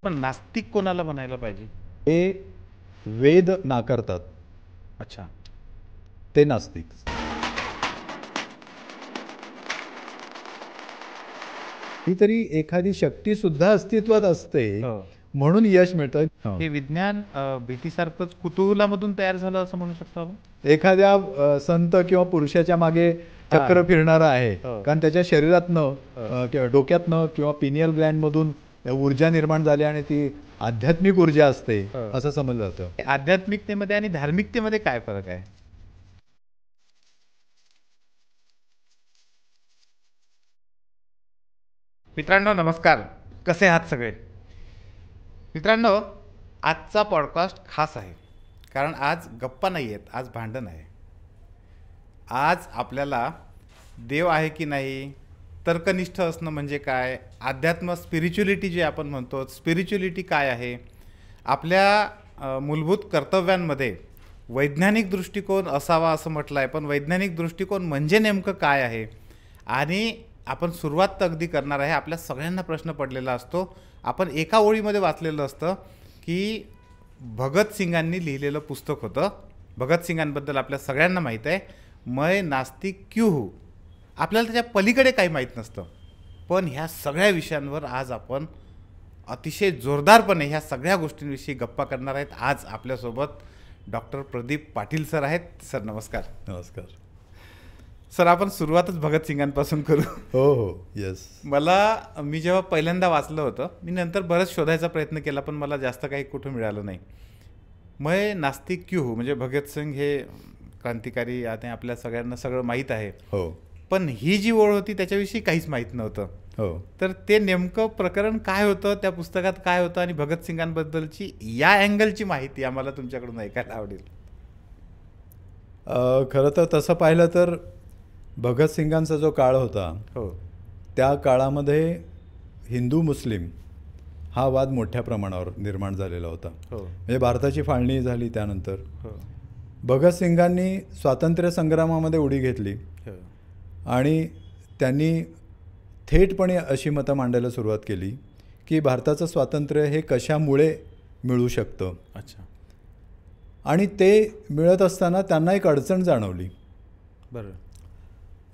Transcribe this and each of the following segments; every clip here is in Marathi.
पण नास्तिक कोणाला म्हणायला पाहिजे? हे वेद नाकारतात अच्छा. ते नास्तिक. ही तरी एखादी शक्ती सुद्धा अस्तित्वात असते हो. म्हणून यश मिळतं. हे विज्ञान भीतीसारखंच कुतूहलामधून तयार झालं असं म्हणू शकतो आपण. एखाद्या संत किंवा पुरुषाच्या मागे चक्र फिरणारा आहे, हो. कारण त्याच्या शरीरातनं किंवा डोक्यातनं किंवा पिनियल ग्लँड मधून ऊर्जा निर्माण झाली आणि ती आध्यात्मिक ऊर्जा असते असं समजलं जातं. आध्यात्मिकतेमध्ये आणि धार्मिकतेमध्ये काय फरक आहे? मित्रांनो नमस्कार, कसे आहात सगळे? मित्रांनो, आजचा पॉडकास्ट खास आहे, कारण आज गप्पा नाही आहेत, आज भांडण आहे. आज आपल्याला देव आहे की नाही, तर्कनिष्ठ असणं म्हणजे काय, अध्यात्म स्पिरिच्युअलिटी जे आपण म्हणतो, स्पिरिच्युअलिटी काय आहे, आपल्या मूलभूत कर्तव्यांमध्ये वैज्ञानिक दृष्टिकोन असावा असं म्हटलं आहे, पण वैज्ञानिक दृष्टिकोन म्हणजे नेमकं काय आहे. आणि आपण सुरुवात तर अगदी करणार आहे. आपल्या सगळ्यांना प्रश्न पडलेला असतो. आपण एका ओळीमध्ये वाचलेलं असतं की भगतसिंगांनी लिहिलेलं पुस्तक होतं. भगतसिंगांबद्दल आपल्या सगळ्यांना माहीत आहे, मैं नास्तिक क्यों हूँ. आपल्याला त्याच्या पलीकडे काही माहीत नसतं. पण ह्या सगळ्या विषयांवर आज आपण अतिशय जोरदारपणे ह्या सगळ्या गोष्टींविषयी गप्पा करणार आहेत. आज आपल्यासोबत डॉक्टर प्रदीप पाटील सर आहेत. सर नमस्कार. नमस्कार सर. आपण सुरुवातच भगतसिंगांपासून करू. हो हो यस. मी जेव्हा पहिल्यांदा वाचलं होतं, मी नंतर बरंच शोधायचा प्रयत्न केला, पण मला जास्त काही कुठं मिळालं नाही. मैं नास्तिक क्यों हूँ म्हणजे भगतसिंग हे क्रांतिकारी, आता आपल्या सगळ्यांना सगळं माहीत आहे. हो. पण ही जी ओळ होती त्याच्याविषयी काहीच माहीत नव्हतं. हो. तर ते नेमकं प्रकरण काय होतं, त्या पुस्तकात काय होतं, आणि भगतसिंगांबद्दलची या अँगलची माहिती आम्हाला तुमच्याकडून ऐकायला आवडेल. खरं तर तसं पाहिलं तर भगतसिंगांचा जो काळ होता, हो, त्या काळामध्ये हिंदू मुस्लिम हा वाद मोठ्या प्रमाणावर निर्माण झालेला होता. हो, म्हणजे भारताची फाळणी झाली त्यानंतर हो, भगतसिंगांनी स्वातंत्र्य संग्रामामध्ये उडी घेतली हो, आणि त्यांनी थेटपणे अशी मतं मांडायला सुरुवात केली की भारताचं स्वातंत्र्य हे कशामुळे मिळू शकतं. अच्छा. आणि ते मिळत असताना त्यांना एक अडचण जाणवली. बरं.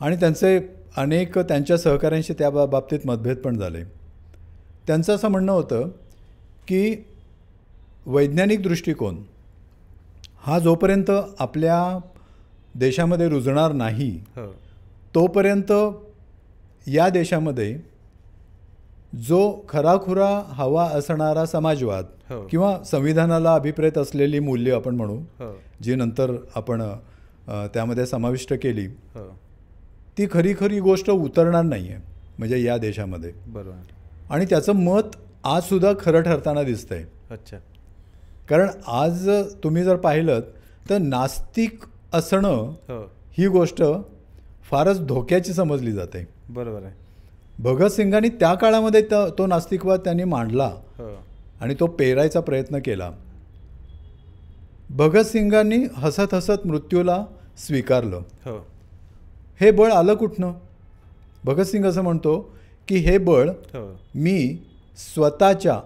आणि त्यांचे अनेक त्यांच्या सहकाऱ्यांशी त्या बाबतीत मतभेद पण झाले. त्यांचं असं म्हणणं होतं की वैज्ञानिक दृष्टिकोन हा जोपर्यंत आपल्या देशामध्ये रुजणार नाही, हो, तोपर्यंत या देशामध्ये जो खराखुरा हवा असणारा समाजवाद हो, किंवा संविधानाला अभिप्रेत असलेली मूल्य आपण म्हणू, हो, जी नंतर आपण त्यामध्ये समाविष्ट केली, हो, ती खरी खरी गोष्ट उतरणार नाही आहे म्हणजे या देशामध्ये. बरोबर. आणि त्याचं मत आजसुद्धा खरं ठरताना दिसतं आहे. अच्छा. कारण आज तुम्ही जर पाहिलं तर नास्तिक असणं हो, ही गोष्ट फारच धोक्याची समजली जाते. बरोबर आहे. भगतसिंगांनी त्या काळामध्ये तो नास्तिकवाद त्यांनी मांडला हो, आणि तो पेरायचा प्रयत्न केला. भगतसिंगांनी हसत हसत मृत्यूला स्वीकारलं. हो, हे बळ आलं कुठनं? भगतसिंग असं म्हणतो की हे बळ हो, मी स्वतःच्या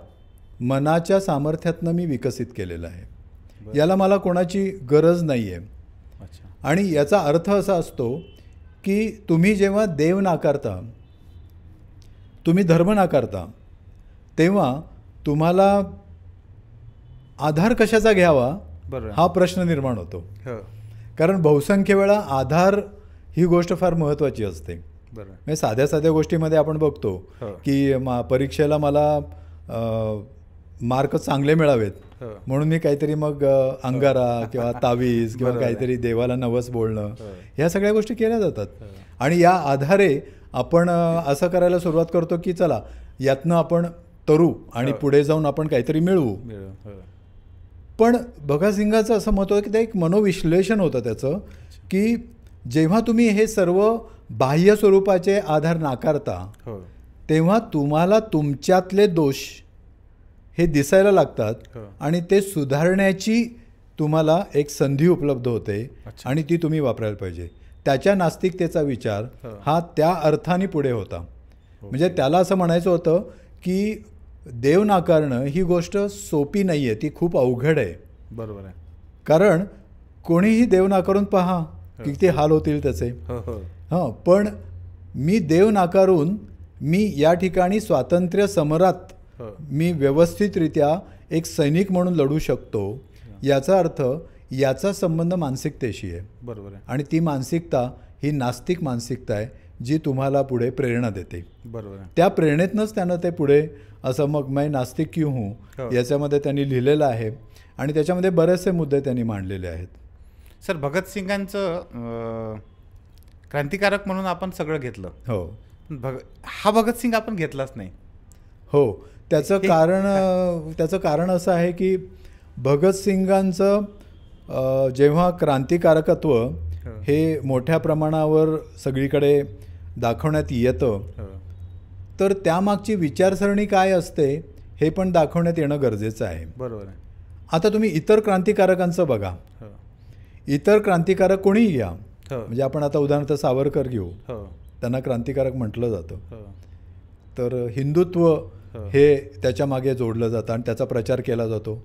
मनाच्या सामर्थ्यातनं मी विकसित केलेलं आहे. याला मला कोणाची गरज नाही आहे. अच्छा. आणि याचा अर्थ असा असतो की तुम्ही जेव्हा देव नाकारता, तुम्ही धर्म नाकारता, तेव्हा तुम्हाला आधार कशाचा घ्यावा बरोबर. हा प्रश्न निर्माण होतो. हो, कारण बहुसंख्य वेळा आधार ही गोष्ट फार महत्त्वाची असते. बरोबर. म्हणजे साध्या साध्या गोष्टीमध्ये आपण बघतो हो, की परीक्षेला मला मार्क चांगले मिळावेत हो, म्हणून मी काहीतरी मग अंगारा किंवा तावीज किंवा बरोबर आहे. काहीतरी देवाला नवस बोलणं, हो, ह्या सगळ्या गोष्टी केल्या जातात. हो, आणि या आधारे आपण असं करायला सुरुवात करतो की चला यातनं आपण तरू आणि हो, पुढे जाऊन आपण काहीतरी मिळवू. हो, पण भगतसिंगाचं असं मत होतं की ते एक मनोविश्लेषण होतं त्याचं, की जेव्हा तुम्ही हे सर्व बाह्य स्वरूपाचे आधार नाकारता, हो, तेव्हा तुम्हाला तुमच्यातले दोष हे दिसायला लागतात हो. आणि ते सुधारण्याची तुम्हाला एक संधी उपलब्ध होते. अच्छा. आणि ती तुम्ही वापरायला पाहिजे. त्याच्या नास्तिकतेचा विचार हो. हा त्या अर्थाने पुढे होता. म्हणजे त्याला असं म्हणायचं होतं की देव नाकारणं ही गोष्ट सोपी नाही आहे, ती खूप अवघड आहे. बरोबर आहे. कारण कोणीही देव नाकारून पहा किती हाल होतील त्याचे. हो हो हां, पण मी देव नाकारून मी या ठिकाणी स्वातंत्र्य समरात हो मी व्यवस्थितरित्या एक सैनिक म्हणून लढू शकतो, याचा अर्थ याचा संबंध मानसिकतेशी आहे. बरोबर आहे. आणि ती मानसिकता ही नास्तिक मानसिकता आहे, जी तुम्हाला पुढे प्रेरणा देते. बरोबर आहे. त्या प्रेरणेतनंच त्यानं ते पुढे असं मग मैं नास्तिक क्यों हूँ हो. याच्यामध्ये त्यांनी लिहिलेलं आहे आणि त्याच्यामध्ये बरेचसे मुद्दे त्यांनी मांडलेले आहेत. सर, भगतसिंगांचं क्रांतिकारक म्हणून आपण सगळं घेतलं. हो पण हा भगतसिंग आपण घेतलाच नाही. हो, त्याचं कारण असं आहे की भगतसिंगांचं जेव्हा क्रांतिकारकत्व हे मोठ्या प्रमाणावर सगळीकडे दाखवण्यात येतं, तर त्यामागची विचारसरणी काय असते हे पण दाखवण्यात येणं गरजेचं आहे. बरोबर आहे. आता तुम्ही इतर क्रांतिकारकांचं बघा. इतर क्रांतिकारक कोणीही घ्या, म्हणजे आपण आता उदाहरणार्थ सावरकर घेऊ, त्यांना क्रांतिकारक म्हटलं जातं. तर हिंदुत्व हे त्याच्या मागे जोडलं जातं आणि त्याचा प्रचार केला जातो.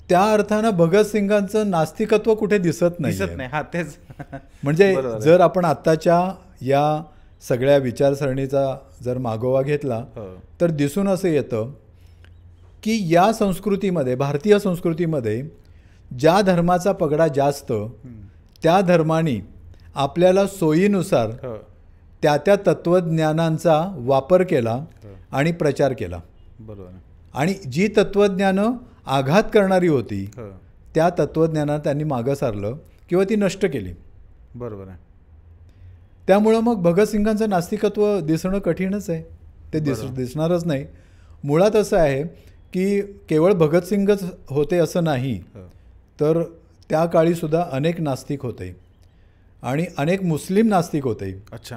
त्या अर्थानं भगतसिंगांचं नास्तिकत्व कुठे दिसत नाही. हा, तेच. म्हणजे जर आपण आत्ताच्या या सगळ्या विचारसरणीचा जर मागोवा घेतला तर दिसून असं येतं की या संस्कृतीमध्ये, भारतीय संस्कृतीमध्ये ज्या धर्माचा पगडा जास्त त्या धर्मानी आपल्याला सोयीनुसार त्या त्या तत्त्वज्ञानांचा वापर केला आणि प्रचार केला. बरोबर. आणि जी तत्त्वज्ञानं आघात करणारी होती त्या तत्त्वज्ञानानं त्यांनी मागं सारलं किंवा ती नष्ट केली. बरोबर आहे. त्यामुळं मग भगतसिंगांचं नास्तिकत्व दिसणं कठीणच आहे, ते दिसणारच नाही. मुळात असं आहे की केवळ भगतसिंगच होते असं नाही, तर त्या काळीसुद्धा अनेक नास्तिक होते आणि अनेक मुस्लिम नास्तिक होते. अच्छा.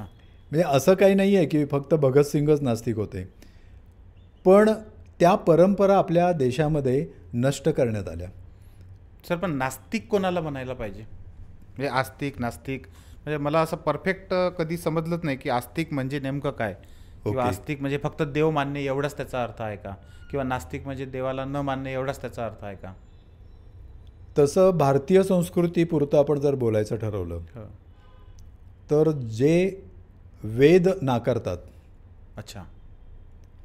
म्हणजे असं काही नाही आहे की फक्त भगतसिंगच नास्तिक होते, पण त्या परंपरा आपल्या देशामध्ये नष्ट करण्यात आल्या. सर, पण नास्तिक कोणाला म्हणायला पाहिजे? म्हणजे आस्तिक, नास्तिक, म्हणजे मला असं परफेक्ट कधी समजलंच नाही की आस्तिक म्हणजे नेमकं काय, किंवा आस्तिक म्हणजे फक्त देव मानणे एवढाच त्याचा अर्थ आहे का, किंवा नास्तिक म्हणजे देवाला न मानणे एवढाच त्याचा अर्थ आहे का? तसं भारतीय संस्कृतीपुरतं आपण जर बोलायचं ठरवलं तर जे वेद नाकारतात, अच्छा,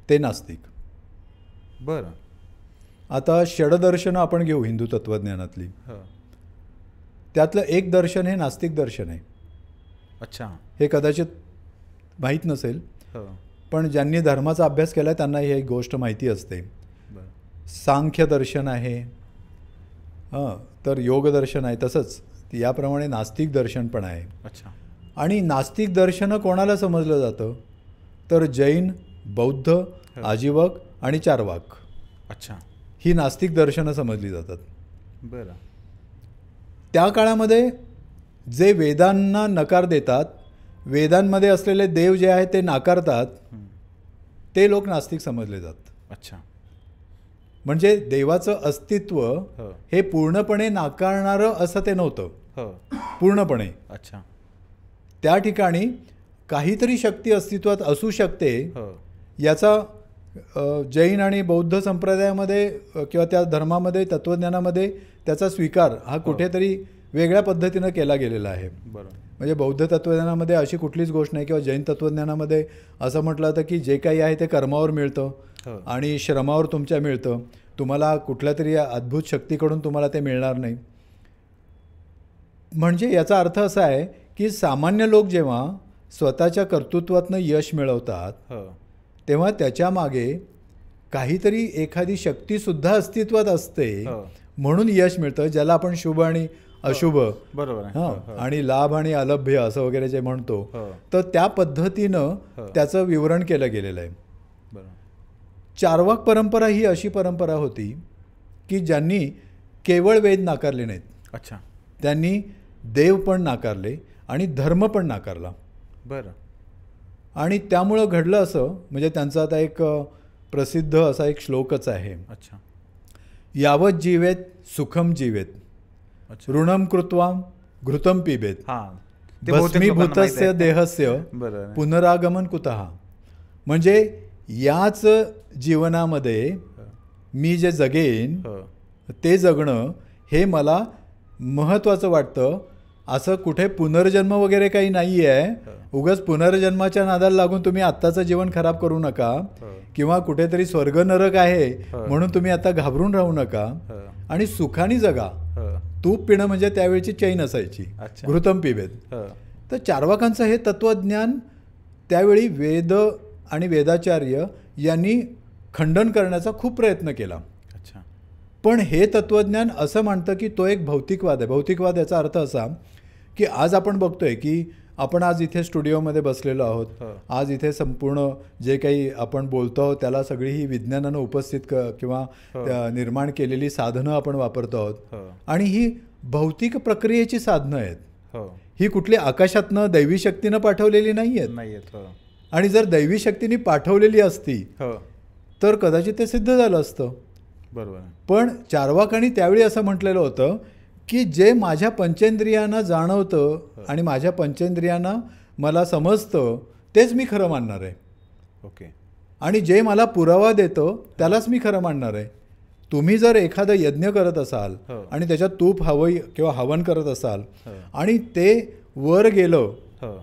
ते नास्तिक. बरं. आता षडदर्शनं आपण घेऊ हिंदू तत्त्वज्ञानातली, त्यातलं एक दर्शन हे नास्तिक दर्शन आहे. अच्छा. हे कदाचित माहीत नसेल, पण ज्यांनी धर्माचा अभ्यास केला आहे त्यांना ही गोष्ट माहिती असते. सांख्य दर्शन आहे, तर योग दर्शन आहे, तसंच याप्रमाणे नास्तिक दर्शन पण आहे. अच्छा. आणि नास्तिक दर्शनं कोणाला समजलं जातं तर जैन, बौद्ध, आजीवक आणि चार्वाक. अच्छा. ही नास्तिक दर्शनं समजली जातात. बरं. त्या काळामध्ये जे वेदांना नकार देतात, वेदांमध्ये असलेले देव जे आहेत ते नाकारतात, ते लोक नास्तिक समजले जातात. अच्छा. म्हणजे देवाचं अस्तित्व हे पूर्णपणे नाकारणारं असं ते नव्हतं, पूर्णपणे. अच्छा. त्या ठिकाणी काहीतरी शक्ती अस्तित्वात असू शकते याचा जैन आणि बौद्ध संप्रदायामध्ये किंवा त्या धर्मामध्ये, तत्त्वज्ञानामध्ये त्याचा स्वीकार हा कुठेतरी वेगळ्या पद्धतीनं केला गेलेला आहे. बरोबर. म्हणजे बौद्ध तत्त्वज्ञानामध्ये अशी कुठलीच गोष्ट नाही, किंवा जैन तत्त्वज्ञानामध्ये असं म्हटलं जातं की जे काही आहे ते कर्मावर मिळतं आणि श्रमावर तुमच्या मिळतं, तुम्हाला कुठल्या तरी अद्भुत शक्तीकडून तुम्हाला ते मिळणार नाही. म्हणजे याचा अर्थ असा आहे की सामान्य लोक जेव्हा स्वतःच्या कर्तृत्वातनं यश मिळवतात तेव्हा त्याच्या मागे काहीतरी एखादी शक्तीसुद्धा अस्तित्वात असते, म्हणून यश मिळतं, ज्याला आपण शुभ आणि अशुभ, बरोबर, आणि लाभ आणि अलभ्य असं वगैरे जे म्हणतो, तर त्या पद्धतीनं त्याचं विवरण केलं गेलेलं आहे. चार्वाक परंपरा ही अशी परंपरा होती की ज्यांनी केवळ वेद नाकारले नाहीत. अच्छा. त्यांनी देव पण नाकारले आणि धर्म पण नाकारला. बरं. आणि त्यामुळं घडलं असं, म्हणजे त्यांचा आता एक प्रसिद्ध असा एक श्लोकच आहे. अच्छा. यावत जीवेत सुखम जीवेत, ऋणम कृत्वा घृतम पिबेत, भस्मीभूतस्य देहस्य पुनरागमन कुतः. म्हणजे याच जीवनामध्ये मी जे जगेन हो ते जगणं हे मला महत्त्वाचं वाटतं. असं कुठे पुनर्जन्म वगैरे काही नाही आहे. उगाच पुनर्जन्माच्या नादाला लागून तुम्ही आत्ताचं जीवन खराब करू नका, किंवा कुठेतरी स्वर्ग नरक आहे म्हणून तुम्ही आता घाबरून राहू नका, आणि सुखाने जगा. तूप पिणं म्हणजे त्यावेळची चैन असायची, घृतम पिबेत. तर चार्वाकांचं हे तत्त्वज्ञान त्यावेळी वेद आणि वेदाचार्य यांनी खंडन करण्याचा खूप प्रयत्न केला. पण हे तत्त्वज्ञान असं मानतं की तो एक भौतिकवाद आहे. भौतिकवाद याचा अर्थ असा की आज आपण बघतोय की आपण आज इथे स्टुडिओमध्ये बसलेलो आहोत. आज इथे संपूर्ण जे काही आपण बोलतो आहोत त्याला सगळी ही विज्ञानानं उपस्थित किंवा निर्माण केलेली साधनं आपण वापरतो आहोत, आणि ही भौतिक प्रक्रियेची साधनं आहेत. ही कुठली आकाशातनं दैवी शक्तीनं पाठवलेली नाही आहेत. आणि जर दैवी शक्तीने पाठवलेली असती तर कदाचित ते सिद्ध झालं असतं. बरोबर. पण चार्वाकांनी त्यावेळी असं म्हटलेलं होतं की जे माझ्या पंचेंद्रियांना जाणवतं आणि माझ्या पंचेंद्रियांना मला समजतं तेच मी खरं मानणार आहे. ओके. आणि जे मला पुरावा देतं त्यालाच मी खरं मानणार आहे. तुम्ही जर एखादं यज्ञ करत असाल आणि त्याच्यात तूप किंवा हवन करत असाल आणि ते वर गेलं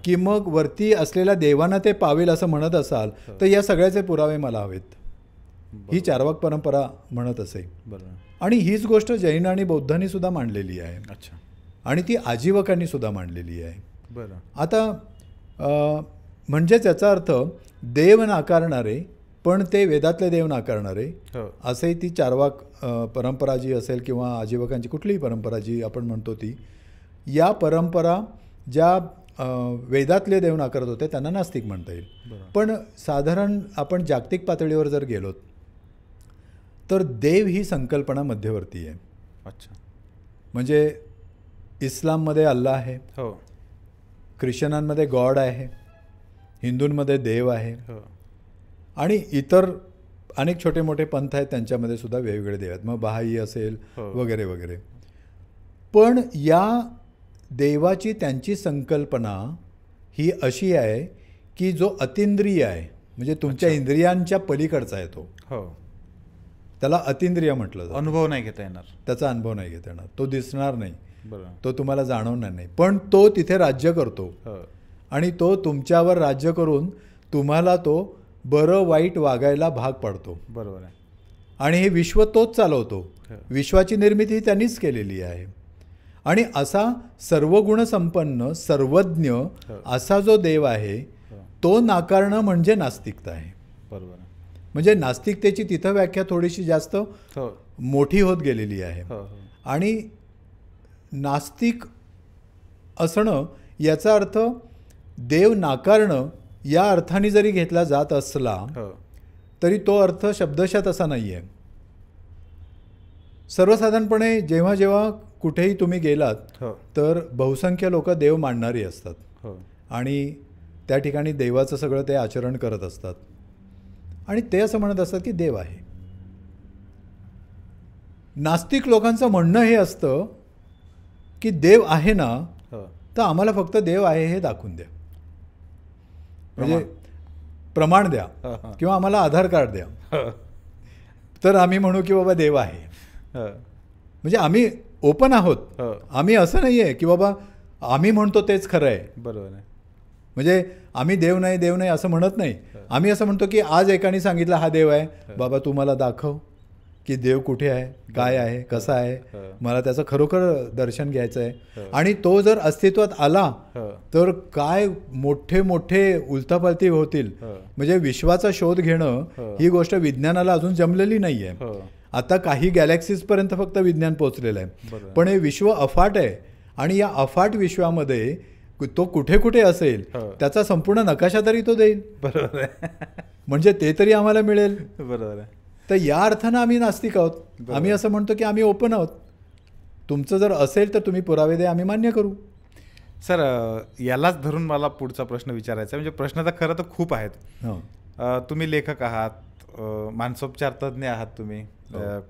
की मग वरती असलेल्या देवांना ते पावेल असं म्हणत असाल तर या सगळ्याचे पुरावे मला हवेत. ही चार्वाक परंपरा म्हणत असे. आणि हीच गोष्ट जैन आणि बौद्धांनी सुद्धा मांडलेली आहे. अच्छा. आणि ती आजीवकांनी सुद्धा मांडलेली आहे. बरं. आता म्हणजेच याचा अर्थ देव नाकारणारे पण ते वेदातले देव नाकारणारे असे ती चार्वाक परंपरा जी असेल किंवा आजीवकांची कुठलीही परंपरा जी आपण म्हणतो ती, या परंपरा ज्या वेदातले देव नाकारत होते त्यांना नास्तिक म्हणता येईल. पण साधारण आपण जागतिक पातळीवर जर गेलोत तर देव ही संकल्पना मध्यवर्ती आहे. अच्छा. म्हणजे इस्लाममध्ये अल्लाह आहे, ख्रिश्चनांमध्ये गॉड आहे, हिंदूंमध्ये देव आहे, आणि इतर अनेक छोटे मोठे पंथ आहेत त्यांच्यामध्ये सुद्धा वेगवेगळे देव आहेत. मग बहाई असेल वगैरे वगैरे. पण या देवाची त्यांची संकल्पना ही अशी आहे की जो अतिंद्रिय आहे, म्हणजे तुमच्या इंद्रियांच्या पलीकडचा आहे तो, त्याला अतिंद्रिय म्हटलं जातं. अनुभव नाही घेता येणार, त्याचा अनुभव नाही घेता येणार, तो दिसणार नाही, तो तुम्हाला जाणवणार नाही, पण तो तिथे राज्य करतो. आणि तो तुमच्यावर राज्य करून तुम्हाला तो बरं वाईट वागायला भाग पाडतो. बरोबर आहे. आणि हे विश्व तोच चालवतो. विश्वाची निर्मिती त्यांनीच केलेली आहे. आणि असा सर्वगुणसंपन्न सर्वज्ञ असा जो देव आहे तो नाकारणं म्हणजे नास्तिकता आहे. बरोबर. म्हणजे नास्तिकतेची तिथं व्याख्या थोडीशी जास्त मोठी होत गेलेली आहे. आणि नास्तिक असणं याचा अर्थ देव नाकारणं या अर्थाने जरी घेतला जात असला तरी तो अर्थ शब्दशः तसा नाही आहे. सर्वसाधारणपणे जेव्हा जेव्हा कुठेही तुम्ही गेलात तर बहुसंख्य लोक देव मानणारी असतात आणि त्या ठिकाणी देवाचं सगळं ते आचरण करत असतात आणि ते असं म्हणत असतात की देव आहे. नास्तिक लोकांचं म्हणणं हे असतं की देव आहे ना तर आम्हाला फक्त देव आहे हे दाखवून द्या, म्हणजे प्रमाण द्या किंवा आम्हाला आधार कार्ड द्या तर आम्ही म्हणू की बाबा देव आहे. म्हणजे आम्ही ओपन आहोत. आम्ही असं नाही आहे की बाबा आम्ही म्हणतो तेच खरं आहे. बरोबर आहे. म्हणजे आम्ही देव नाही असं म्हणत नाही. आम्ही असं म्हणतो की आज एकाने सांगितलं हा देव आहे, बाबा तू मला दाखव की देव कुठे आहे, काय आहे, कसा आहे, मला त्याचं खरोखर दर्शन घ्यायचं आहे. आणि तो जर अस्तित्वात आला तर काय मोठे मोठे उलथापालथी होतील. म्हणजे विश्वाचा शोध घेणं ही गोष्ट विज्ञानाला अजून जमलेली नाही आहे. आता काही गॅलेक्सीजपर्यंत फक्त विज्ञान पोहोचलेलं आहे, पण हे विश्व अफाट आहे आणि या अफाट विश्वामध्ये तो कुठे कुठे असेल त्याचा संपूर्ण नकाशा तरी तो देईल. बरोबर आहे. म्हणजे ते तरी आम्हाला मिळेल. बरोबर आहे. तर या अर्थानं आम्ही नास्तिक आहोत. आम्ही असं म्हणतो की आम्ही ओपन आहोत. तुमचं जर असेल तर तुम्ही पुरावे द्या, आम्ही मान्य करू. सर यालाच धरून मला पुढचा प्रश्न विचारायचा आहे. म्हणजे प्रश्न तर खरं तर खूप आहेत. तुम्ही लेखक आहात, मानसोपचार तज्ज्ञ आहात, तुम्ही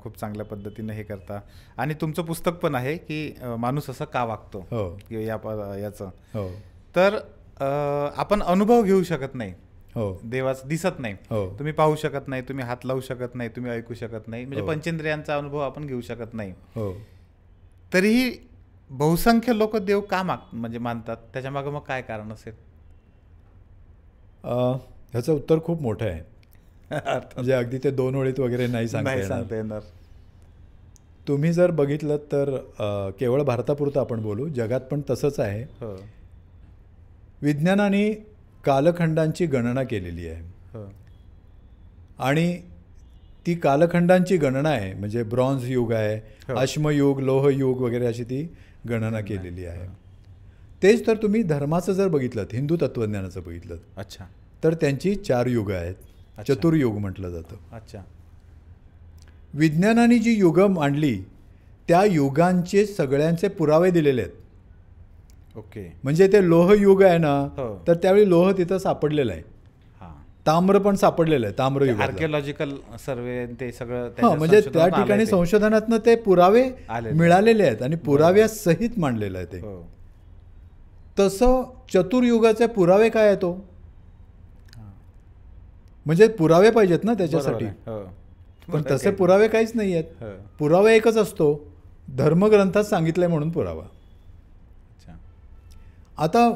खूप चांगल्या पद्धतीने हे करता आणि तुमचं पुस्तक पण आहे की माणूस असं का वागतो याचं. तर आपण अनुभव घेऊ शकत नाही हो देवाचं दिसत नाही, हो तुम्ही पाहू शकत नाही, तुम्ही हात लावू शकत नाही, तुम्ही ऐकू शकत नाही, म्हणजे हो. पंचेंद्रियांचा अनुभव आपण घेऊ शकत नाही. हो तरीही बहुसंख्य लोक देव का म्हणजे मानतात, त्याच्यामागे मग काय कारण असेल? ह्याचं उत्तर खूप मोठं आहे. म्हणजे अगदी ते 2 ओळीत वगैरे नाही सांगता येणार. येणार. तुम्ही जर बघितलं तर केवळ भारतापुरतं आपण बोलू, जगात पण तसंच आहे. हो विज्ञानाने कालखंडांची गणना केलेली आहे हो आणि ती कालखंडांची गणना आहे, म्हणजे ब्रॉन्झ युग आहे, हो. अश्मयुग, लोहयुग वगैरे अशी ती गणना केलेली आहे. तेच तर तुम्ही धर्माचं जर बघितलं, हिंदू तत्त्वज्ञानाचं बघितलं, अच्छा तर त्यांची 4 युगं आहेत. अच्छा. चतुर्युग म्हटलं जातं. अच्छा विज्ञानाने जी युगं मांडली त्या युगांचे सगळ्यांचे पुरावे दिलेले आहेत. ओके. म्हणजे ते लोहयुग आहे ना, हो. तर त्यावेळी लोह तिथं सापडलेलं आहे. हां, ताम्र पण सापडलेलं आहे, ताम्रयुग. आर्किओलॉजिकल सर्वे ते सगळं हां, त्याच्या म्हणजे त्या संशोधनात ठिकाणी आलंय ते. संशोधनातनं ते पुरावे आलेले. मिळालेले आहेत आणि पुराव्यासहित मांडलेलं आहे ते. हो तसं चतुर्युगाचे पुरावे काय आहेत तो? हां. म्हणजे पुरावे पाहिजेत ना त्याच्यासाठी. बरोबर आहे. हो. पण बरं, तसे काही- पुरावे काहीच नाही आहेत. हो. पुरावा एकच असतो, धर्मग्रंथात सांगितलंय म्हणून पुरावा. अच्छा. आता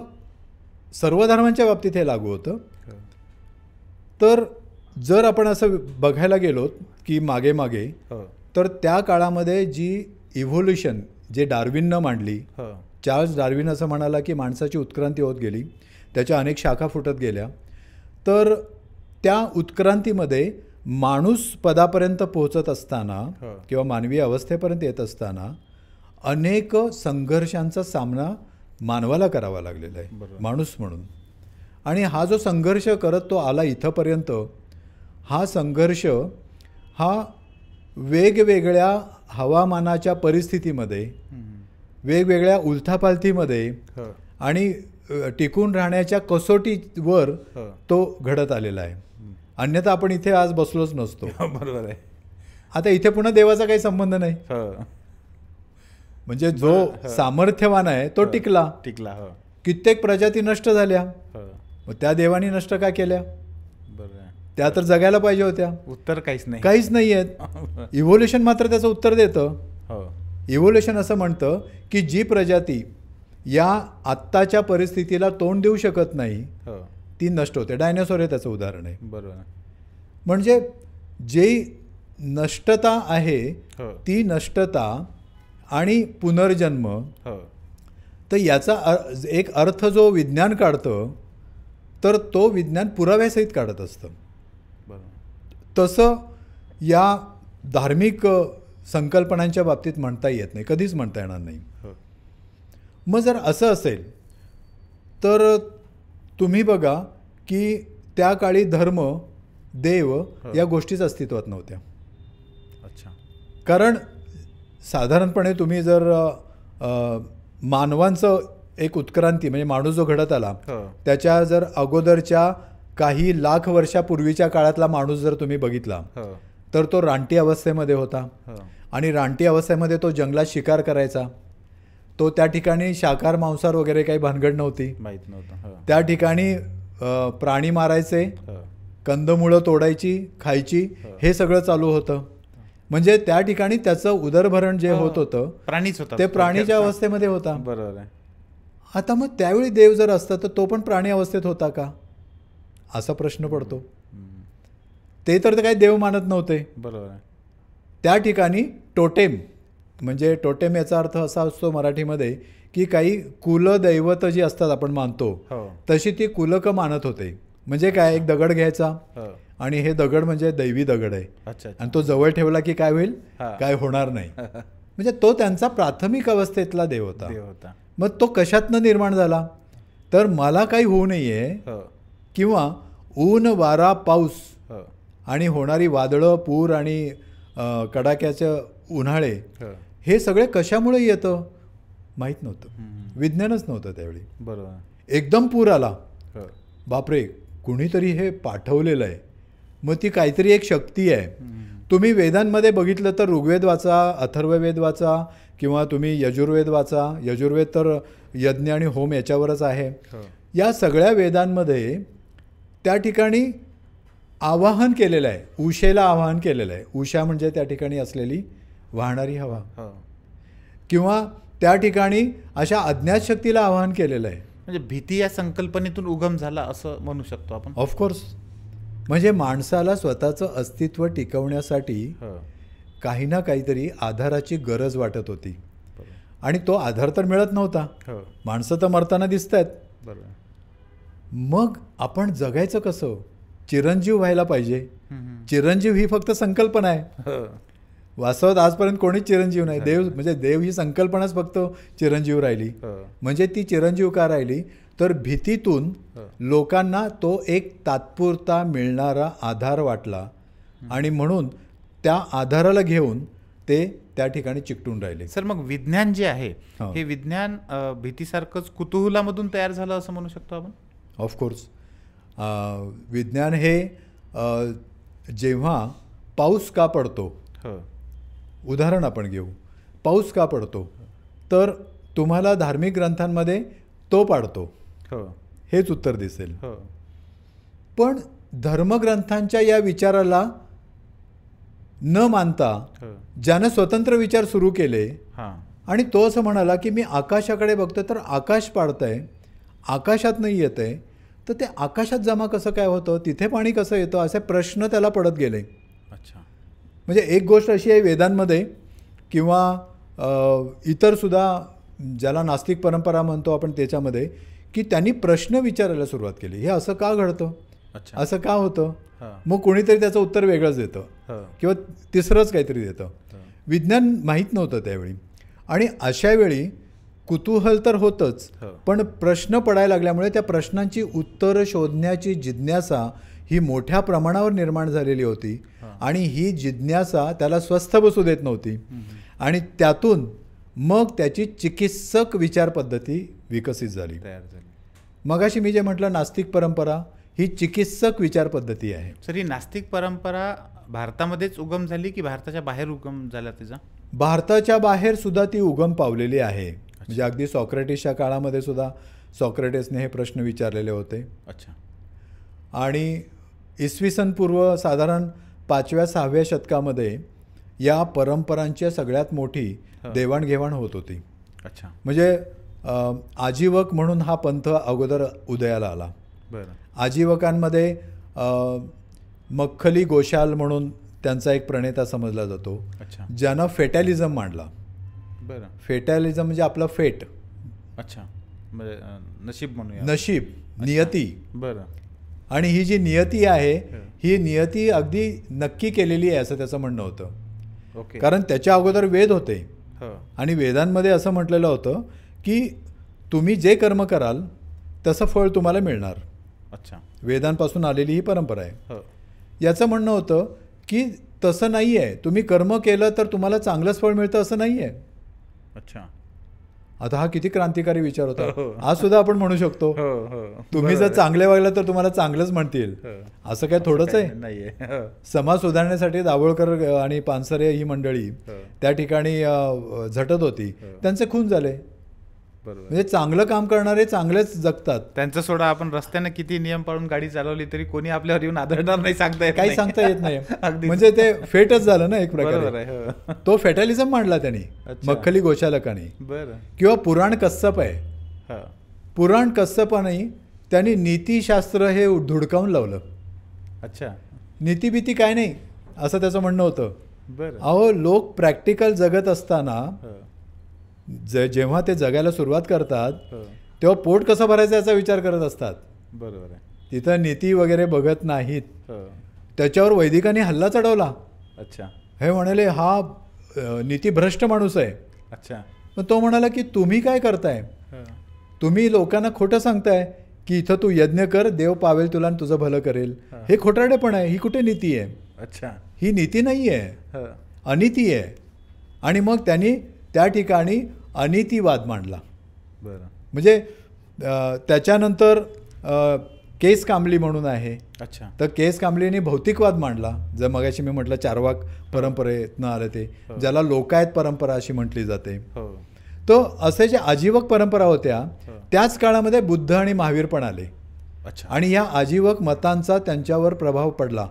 सर्व धर्मांच्या बाबतीत हे लागू होतं. हो. तर जर आपण असं बघायला गेलो की मागे मागे, हो तर त्या काळामध्ये जी इव्होल्युशन जे डार्विननं मांडली, हो चार्ल्स डार्विन असं म्हणाला की माणसाची उत्क्रांती होत गेली, त्याच्या अनेक शाखा फुटत गेल्या. तर त्या उत्क्रांतीमध्ये माणूस पदापर्यंत पोहोचत असताना हो. किंवा मानवी अवस्थेपर्यंत येत असताना अनेक संघर्षांचा सामना मानवाला करावा लागलेला आहे, बरोबर. माणूस म्हणून. आणि हा जो संघर्ष करत तो आला इथंपर्यंत, हा संघर्ष हा वेगवेगळ्या हवामानाच्या परिस्थितीमध्ये, हम्म. वेगवेगळ्या उलथापालथीमध्ये हो आणि टिकून राहण्याच्या कसोटीवर हो तो घडत आलेला आहे. अन्यथा आपण इथे आज बसलोच नसतो. बरोबर आहे. आता इथे पुन्हा देवाचा काही संबंध नाही. हो म्हणजे जो सामर्थ्यवान आहे तो टिकला. टिकला. हो कित्येक प्रजाती नष्ट झाल्या, हो मग त्या देवानी नष्ट का केल्या? बरोबर आहे. त्या तर जगायला पाहिजे होत्या. उत्तर काहीच नाही. काहीच नाही आहेत. इव्होल्युशन मात्र त्याचं उत्तर देतं. हो इव्होल्युशन असं म्हणतं की जी प्रजाती या आत्ताच्या परिस्थितीला तोंड देऊ शकत नाही हो ती नष्ट होते. डायनासोर हे त्याचं उदाहरण आहे. बरोबर आहे. म्हणजे जी नष्टता आहे हो ती नष्टता आणि पुनर्जन्म, हो तर याचा एक अर्थ जो विज्ञान काढतं, तर तो विज्ञान पुराव्यासहित काढत असतं. बरोबर. तसं या धार्मिक संकल्पनांच्या बाबतीत म्हणता येत नाही, कधीच म्हणता येणार नाही. हो मग जर असं असेल तर तुम्ही बघा की त्या काळी धर्म, देव या गोष्टीच अस्तित्वात नव्हत्या. अच्छा. कारण साधारणपणे तुम्ही जर मानवांचं एक उत्क्रांती म्हणजे माणूस जो घडत आला हो त्याच्या जर अगोदरच्या काही लाख वर्षापूर्वीच्या काळातला माणूस जर तुम्ही बघितला हो तर तो रानटी अवस्थेमध्ये होता. हो आणि रानटी अवस्थेमध्ये तो जंगलात शिकार करायचा. तो त्या ठिकाणी शाकाहार मांसाहार वगैरे काही भानगड नव्हती. माहीत नव्हतं. हो त्या ठिकाणी प्राणी मारायचे, हो कंदमुळं तोडायची, खायची, हे सगळं चालू होतं. म्हणजे त्या ठिकाणी त्याचं उदरभरण जे होत होतं प्राणीच होता ते प्राणीच्या अवस्थेमध्ये होता. बरोबर आहे. आता मग त्यावेळी देव जर असता तर तो पण प्राणी अवस्थेत होता का, असा प्रश्न पडतो. हम्म. ते तर काही देव मानत नव्हते. बरोबर आहे. त्या ठिकाणी टोटेम, म्हणजे टोटेम याचा अर्थ असा असतो मराठीमध्ये की काही कुलदैवत जी असतात आपण मानतो हो तशी ती कुलकं मानत होते. म्हणजे काय, एक दगड घ्यायचा हो आणि हे दगड म्हणजे दैवी दगड आहे अच्छा. आणि तो जवळ ठेवला की काय होईल, हा. काय होणार नाही. म्हणजे तो त्यांचा प्राथमिक अवस्थेतला देव होता. देव होता. मग तो कशातनं निर्माण झाला, तर मला काही होऊ नये हो किंवा ऊन वारा पाऊस हो आणि होणारी वादळं, पूर आणि कडाक्याचं उन्हाळे, हो हे सगळे कशामुळे येतं माहीत नव्हतं. हम्म. विज्ञानच नव्हतं त्यावेळी. बरोबर आहे. एकदम पूर आला, हो बापरे कुणीतरी हे पाठवलेलं आहे, मग ती काहीतरी एक शक्ती आहे. हम्म. तुम्ही वेदांमध्ये बघितलं तर ऋग्वेद वाचा, अथर्ववेद वाचा किंवा तुम्ही यजुर्वेद वाचा. यजुर्वेद तर यज्ञ आणि होम याच्यावरच आहे. हो या सगळ्या वेदांमध्ये त्या ठिकाणी आवाहन केलेलं आहे, उषेला आवाहन केलेलं आहे. उषा म्हणजे त्या ठिकाणी असलेली वाहणारी हवा, किंवा त्या ठिकाणी अशा अज्ञात शक्तीला आवाहन केलेलं आहे. म्हणजे भीती या संकल्पनेतून उगम झाला असं म्हणू शकतो आपण. ऑफकोर्स, म्हणजे माणसाला स्वतःचं अस्तित्व टिकवण्यासाठी काही ना काहीतरी आधाराची गरज वाटत होती, आणि तो आधार तर मिळत नव्हता. माणसं तर मरताना दिसत आहेत. मग आपण जगायचं कसं? चिरंजीव व्हायला पाहिजे. चिरंजीव ही फक्त संकल्पना आहे. वास्तवात आजपर्यंत कोणीच चिरंजीव नाही. देव म्हणजे देव ही संकल्पनाच फक्त चिरंजीव राहिली. म्हणजे ती चिरंजीव का राहिली? तर भीतीतून लोकांना तो एक तात्पुरता मिळणारा आधार वाटला, आणि म्हणून त्या आधाराला घेऊन ते त्या ठिकाणी चिकटून राहिले. सर, मग विज्ञान जे आहे हे विज्ञान भीतीसारखंच कुतूहलामधून तयार झालं असं म्हणू शकतो आपण. ऑफकोर्स, विज्ञान हे जेव्हा पाऊस का पडतो, उदाहरण आपण घेऊ, पाऊस का पडतो, तर तुम्हाला धार्मिक ग्रंथांमध्ये तो पाडतो हेच उत्तर दिसेल. पण धर्मग्रंथांच्या या विचाराला न मानता ज्यानं स्वतंत्र विचार सुरू केले, आणि तो असं म्हणाला की मी आकाशाकडे बघतो तर आकाश पाडतंय, आकाशात नाही येत आहे, तर ते आकाशात जमा कसं काय होतं, तिथे पाणी कसं येतं, असे प्रश्न त्याला पडत गेले. अच्छा. म्हणजे एक गोष्ट अशी आहे वेदांमध्ये किंवा इतरसुद्धा ज्याला नास्तिक परंपरा म्हणतो आपण त्याच्यामध्ये, की त्यांनी प्रश्न विचारायला सुरुवात केली. हे असं का घडतं, असं का होतं? मग कोणीतरी त्याचं उत्तर वेगळंच देतं किंवा तिसरंच काहीतरी देतं. विज्ञान माहीत नव्हतं त्यावेळी, आणि अशा वेळी कुतूहल तर होतंच, पण प्रश्न पडायला लागल्यामुळे त्या प्रश्नांची उत्तरं शोधण्याची जिज्ञासा ही मोठ्या प्रमाणावर निर्माण झालेली होती, आणि ही जिज्ञासा त्याला स्वस्थ बसू देत नव्हती, आणि त्यातून मग त्याची चिकित्सक विचार पद्धती विकसित झाली. मगाशी मी जे म्हटलं नास्तिक परंपरा ही चिकित्सक विचार पद्धती आहे. सर, ही नास्तिक परंपरा भारतामध्येच उगम झाली की भारताच्या बाहेर उगम झाला तिचा? भारताच्या बाहेर सुद्धा ती उगम पावलेली आहे. म्हणजे अगदी सॉक्रेटिसच्या काळामध्ये सुद्धा सॉक्रेटिसने हे प्रश्न विचारलेले होते. अच्छा. आणि इसवी सन पूर्व साधारण 5व्या-6व्या शतकामध्ये या परंपरांची सगळ्यात मोठी देवाणघेवाण होत होती. अच्छा. म्हणजे आजीवक म्हणून हा पंथ अगोदर उदयाला आला. बरं. आजीवकांमध्ये मख्खली गोशाल म्हणून त्यांचा एक प्रणेता समजला जातो. अच्छा. ज्यानं फेटॅलिझम मांडला. बरं. फेटॅलिझम म्हणजे आपलं फेट. अच्छा. म्हणजे नशीब म्हणूया. नशीब, नियती. बरं. आणि ही जी नियती आहे ही नियती अगदी नक्की केलेली आहे असं त्याचं म्हणणं होतं. ओके. कारण त्याच्या अगोदर वेद होते, आणि वेदांमध्ये असं म्हटलेलं होतं की तुम्ही जे कर्म कराल तसं फळ तुम्हाला मिळणार. अच्छा. वेदांपासून आलेली ही परंपरा आहे. याचं म्हणणं होतं की तसं नाही आहे, तुम्ही कर्म केलं तर तुम्हाला चांगलंच फळ मिळतं असं नाही आहे. अच्छा. आता हा किती क्रांतिकारी विचार होता. आज सुद्धा आपण म्हणू शकतो तुम्ही जर चांगले वागलं तर तुम्हाला चांगलंच म्हणतील, असं काय थोडंच आहे. समाज सुधारण्यासाठी दाभोळकर आणि पानसरे ही मंडळी त्या ठिकाणी झटत होती, त्यांचे खून झाले. म्हणजे चांगलं काम करणारे चांगलेच जगतात. त्यांचं सोडा, आपण रस्त्याने किती नियम पाळून गाडी चालवली तरी कोणी आपल्यावर येऊन आदळणार नाही, सांगता येत काही सांगता येत नाही. म्हणजे ते फेटच झालं ना एक प्रकारे. बरोबर. तो फेटॅलिझम मांडला त्यांनी मख्खली गोशालकांनी. बरं. किंवा पुराण कश्यप आहे, पुराण कश्यपाने त्यांनी नीतीशास्त्र हे धुडकावून लावलं. अच्छा. नीतीभीती काय नाही असं त्याचं म्हणणं होतं. बरं. अहो, लोक प्रॅक्टिकल जगत असताना जेव्हा ते जगायला सुरुवात करतात तेव्हा पोट कसं भरायचं याचा विचार करत असतात. बरोबर आहे. तिथं नीती वगैरे बघत नाहीत. त्याच्यावर वैदिकांनी हल्ला चढवला. अच्छा. हे म्हणाले हा नीतीभ्रष्ट माणूस आहे. अच्छा. पण तो म्हणाला की तुम्ही काय करताय, तुम्ही लोकांना खोटं सांगताय की इथं तू यज्ञ कर, देव पावेल तुला आणि तुझं भलं करेल. हे खोटारडेपण आहे, ही कुठे नीती आहे. अच्छा. ही नीती नाही आहे, अनिती आहे. आणि मग त्यांनी त्या ठिकाणी अनितीवाद मांडला. बरं. म्हणजे त्याच्यानंतर केस कांबली म्हणून आहे. अच्छा. तर केस कांबलीने भौतिकवाद मांडला, जर मगाशी मी म्हटलं चारवाक परंपरेतनं आलं ते, ज्याला लोकायत परंपरा अशी म्हटली जाते. तो असे जे आजीवक परंपरा होत्या त्याच काळामध्ये बुद्ध आणि महावीर पण आले. अच्छा. आणि या आजीवक मतांचा त्यांच्यावर प्रभाव पडला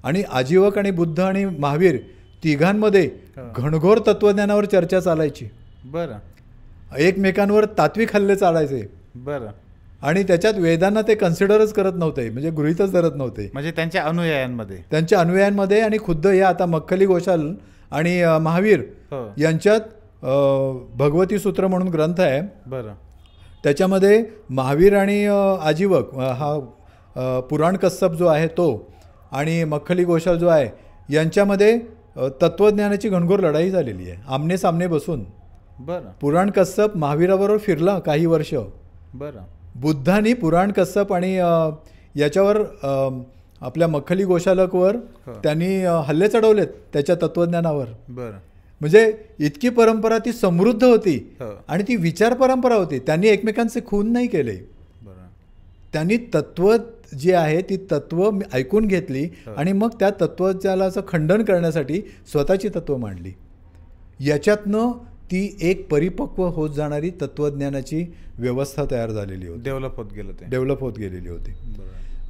आणि आजीवक आणि बुद्ध आणि महावीर तिघांमध्ये घनघोर तत्वज्ञानावर चर्चा चालायची. बरं. एकमेकांवर तात्विक हल्ले चालायचे बरं. आणि त्याच्यात वेदांना ते कन्सिडरच करत नव्हते, म्हणजे गृहीतच धरत नव्हते म्हणजे त्यांच्या अनुयायांमध्ये. आणि खुद्द या आता मक्खली घोषाल आणि महावीर यांच्यात भगवती सूत्र म्हणून ग्रंथ आहे. बरं. त्याच्यामध्ये महावीर आणि आजीवक हा पुराण कश्यप जो आहे तो आणि मक्खली घोषाल जो आहे यांच्यामध्ये तत्वज्ञानाची घनघोर लढाई झालेली आहे, आमने सामने बसून. बरं. पुराण कश्यप महावीराबरोबर फिरला काही वर्ष. बरं. बुद्धांनी पुराण कश्यप आणि याच्यावर आपल्या मक्खली घोषालकवर त्यांनी हल्ले चढवलेत त्याच्या तत्वज्ञानावर. बरं. म्हणजे इतकी परंपरा ती समृद्ध होती आणि ती विचार परंपरा होती. त्यांनी एकमेकांचे खून नाही केले. त्यांनी तत्व जी आहे ती तत्व ऐकून घेतली आणि मग त्या तत्वज्ञानाचं खंडन करण्यासाठी स्वतःची तत्व मांडली. याच्यातनं ती एक परिपक्व होत जाणारी तत्वज्ञानाची व्यवस्था तयार झालेली होती, डेव्हलप होत गेलेली होती.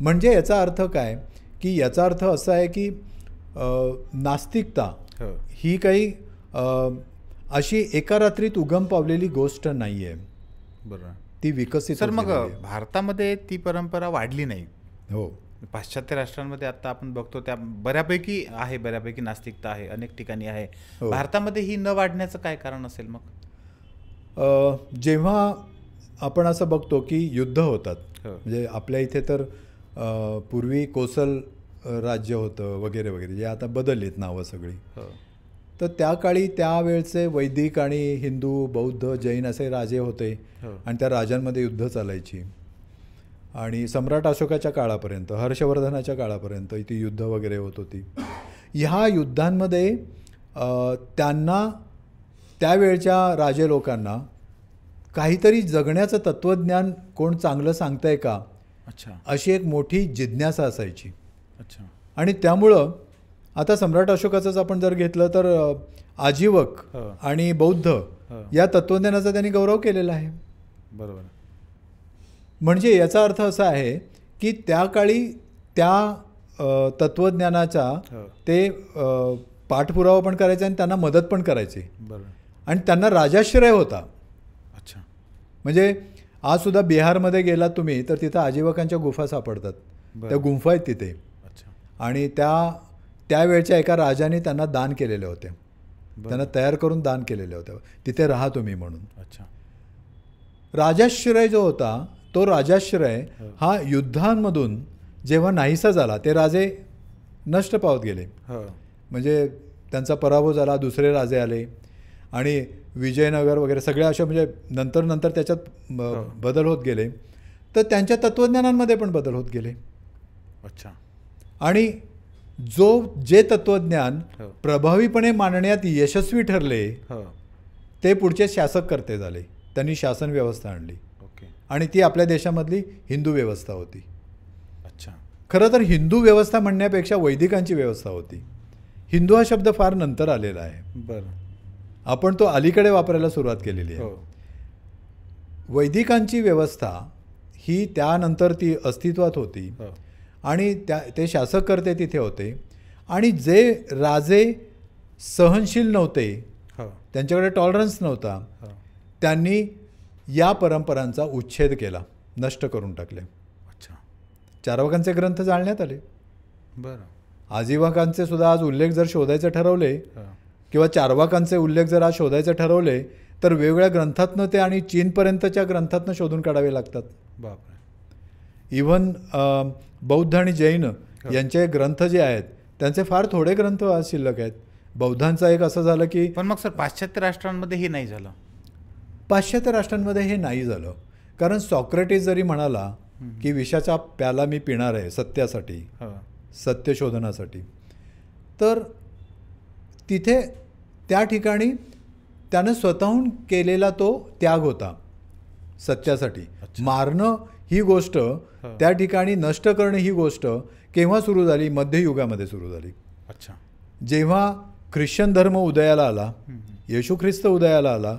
म्हणजे याचा अर्थ काय की याचा अर्थ असा आहे की नास्तिकता ही काही अशी एका रात्रीत उगम पावलेली गोष्ट नाही आहे. बरं. ती विकसित. सर मग भारतामध्ये ती परंपरा वाढली नाही. हो. पाश्चात्य राष्ट्रांमध्ये आता आपण बघतो त्या बऱ्यापैकी नास्तिकता आहे, अनेक ठिकाणी आहे. भारतामध्ये ही न वाढण्याचं काय कारण असेल मग? जेव्हा आपण असं बघतो की युद्ध होतात, म्हणजे आपल्या इथे तर पूर्वी कोसल राज्य होतं वगैरे वगैरे, जे आता बदललीत नावं सगळी. तर त्या काळी त्यावेळचे वैदिक आणि हिंदू बौद्ध जैन असे राजे होते आणि त्या राजांमध्ये युद्ध चालायची. आणि सम्राट अशोकाच्या काळापर्यंत, हर्षवर्धनाच्या काळापर्यंत इथे युद्ध वगैरे होत होती. ह्या युद्धांमध्ये त्यांना त्यावेळच्या राजे लोकांना काहीतरी जगण्याचं तत्त्वज्ञान कोण चांगलं सांगतंय का, अशी एक मोठी जिज्ञासा असायची. आणि त्यामुळं आता सम्राट अशोकाचंच आपण जर घेतलं तर आजीवक आणि बौद्ध या तत्त्वज्ञानाचा त्यांनी गौरव केलेला आहे. बरोबर. म्हणजे याचा अर्थ असा आहे की त्या काळी त्या तत्त्वज्ञानाचा ते पाठपुरावा पण करायचे आणि त्यांना मदत पण करायची. आणि त्यांना राजाश्रय होता. म्हणजे आज सुद्धा बिहारमध्ये गेलात तुम्ही तर तिथं आजीवकांच्या गुफा सापडतात. त्या गुंफा आहेत तिथे. आणि त्यावेळच्या एका राजाने त्यांना दान केलेले होते, त्यांना तयार करून दान केलेले होते, तिथे राहा तुम्ही म्हणून. राजाश्रय जो होता तो राजाश्रय हा युद्धांमधून जेव्हा नाहीसा झाला, ते राजे नष्ट पावत गेले. म्हणजे त्यांचा पराभव झाला, दुसरे राजे आले आणि विजयनगर वगैरे सगळ्या अशा म्हणजे नंतर त्याच्यात बदल होत गेले. तर त्यांच्या तत्त्वज्ञानांमध्ये पण बदल होत गेले. आणि जे तत्त्वज्ञान प्रभावीपणे मांडण्यात यशस्वी ठरले ते पुढचे शासककर्ते झाले. त्यांनी शासन व्यवस्था आणली आणि ती आपल्या देशामधली हिंदू व्यवस्था होती. खरं तर हिंदू व्यवस्था म्हणण्यापेक्षा वैदिकांची व्यवस्था होती. हिंदू हा शब्द फार नंतर आलेला आहे. आपण तो अलीकडे वापरायला सुरुवात केलेली आहे. वैदिकांची व्यवस्था ही त्यानंतर ती अस्तित्वात होती आणि ते शासककर्ते तिथे होते. आणि जे राजे सहनशील नव्हते, त्यांच्याकडे टॉलरन्स नव्हता, त्यांनी या परंपरांचा उच्छेद केला, नष्ट करून टाकले. चार्वाकांचे ग्रंथ जाळण्यात आले. आजीवकांचे सुद्धा आज उल्लेख जर शोधायचे ठरवले किंवा चार्वाकांचे उल्लेख जर आज शोधायचे ठरवले तर वेगवेगळ्या ग्रंथातनं ते आणि चीनपर्यंतच्या ग्रंथातनं शोधून काढावे लागतात. इव्हन बौद्ध आणि जैन यांचे ग्रंथ जे आहेत त्यांचे फार थोडे ग्रंथ आज शिल्लक आहेत. बौद्धांचा एक असं झालं की, पण मग सर पाश्चात्य राष्ट्रांमध्ये हे नाही झालं. पाश्चात्य राष्ट्रांमध्ये हे नाही झालं कारण सॉक्रेटिस जरी म्हणाला की विषाचा प्याला मी पिणार आहे सत्यासाठी, सत्य शोधनासाठी, तर तिथे त्या ठिकाणी त्यानं स्वतःहून केलेला तो त्याग होता सत्यासाठी. मारणं ही गोष्ट, त्या ठिकाणी नष्ट करणं ही गोष्ट केव्हा सुरू झाली? मध्ययुगामध्ये सुरू झाली. जेव्हा ख्रिश्चन धर्म उदयाला आला, येशू ख्रिस्त उदयाला आला,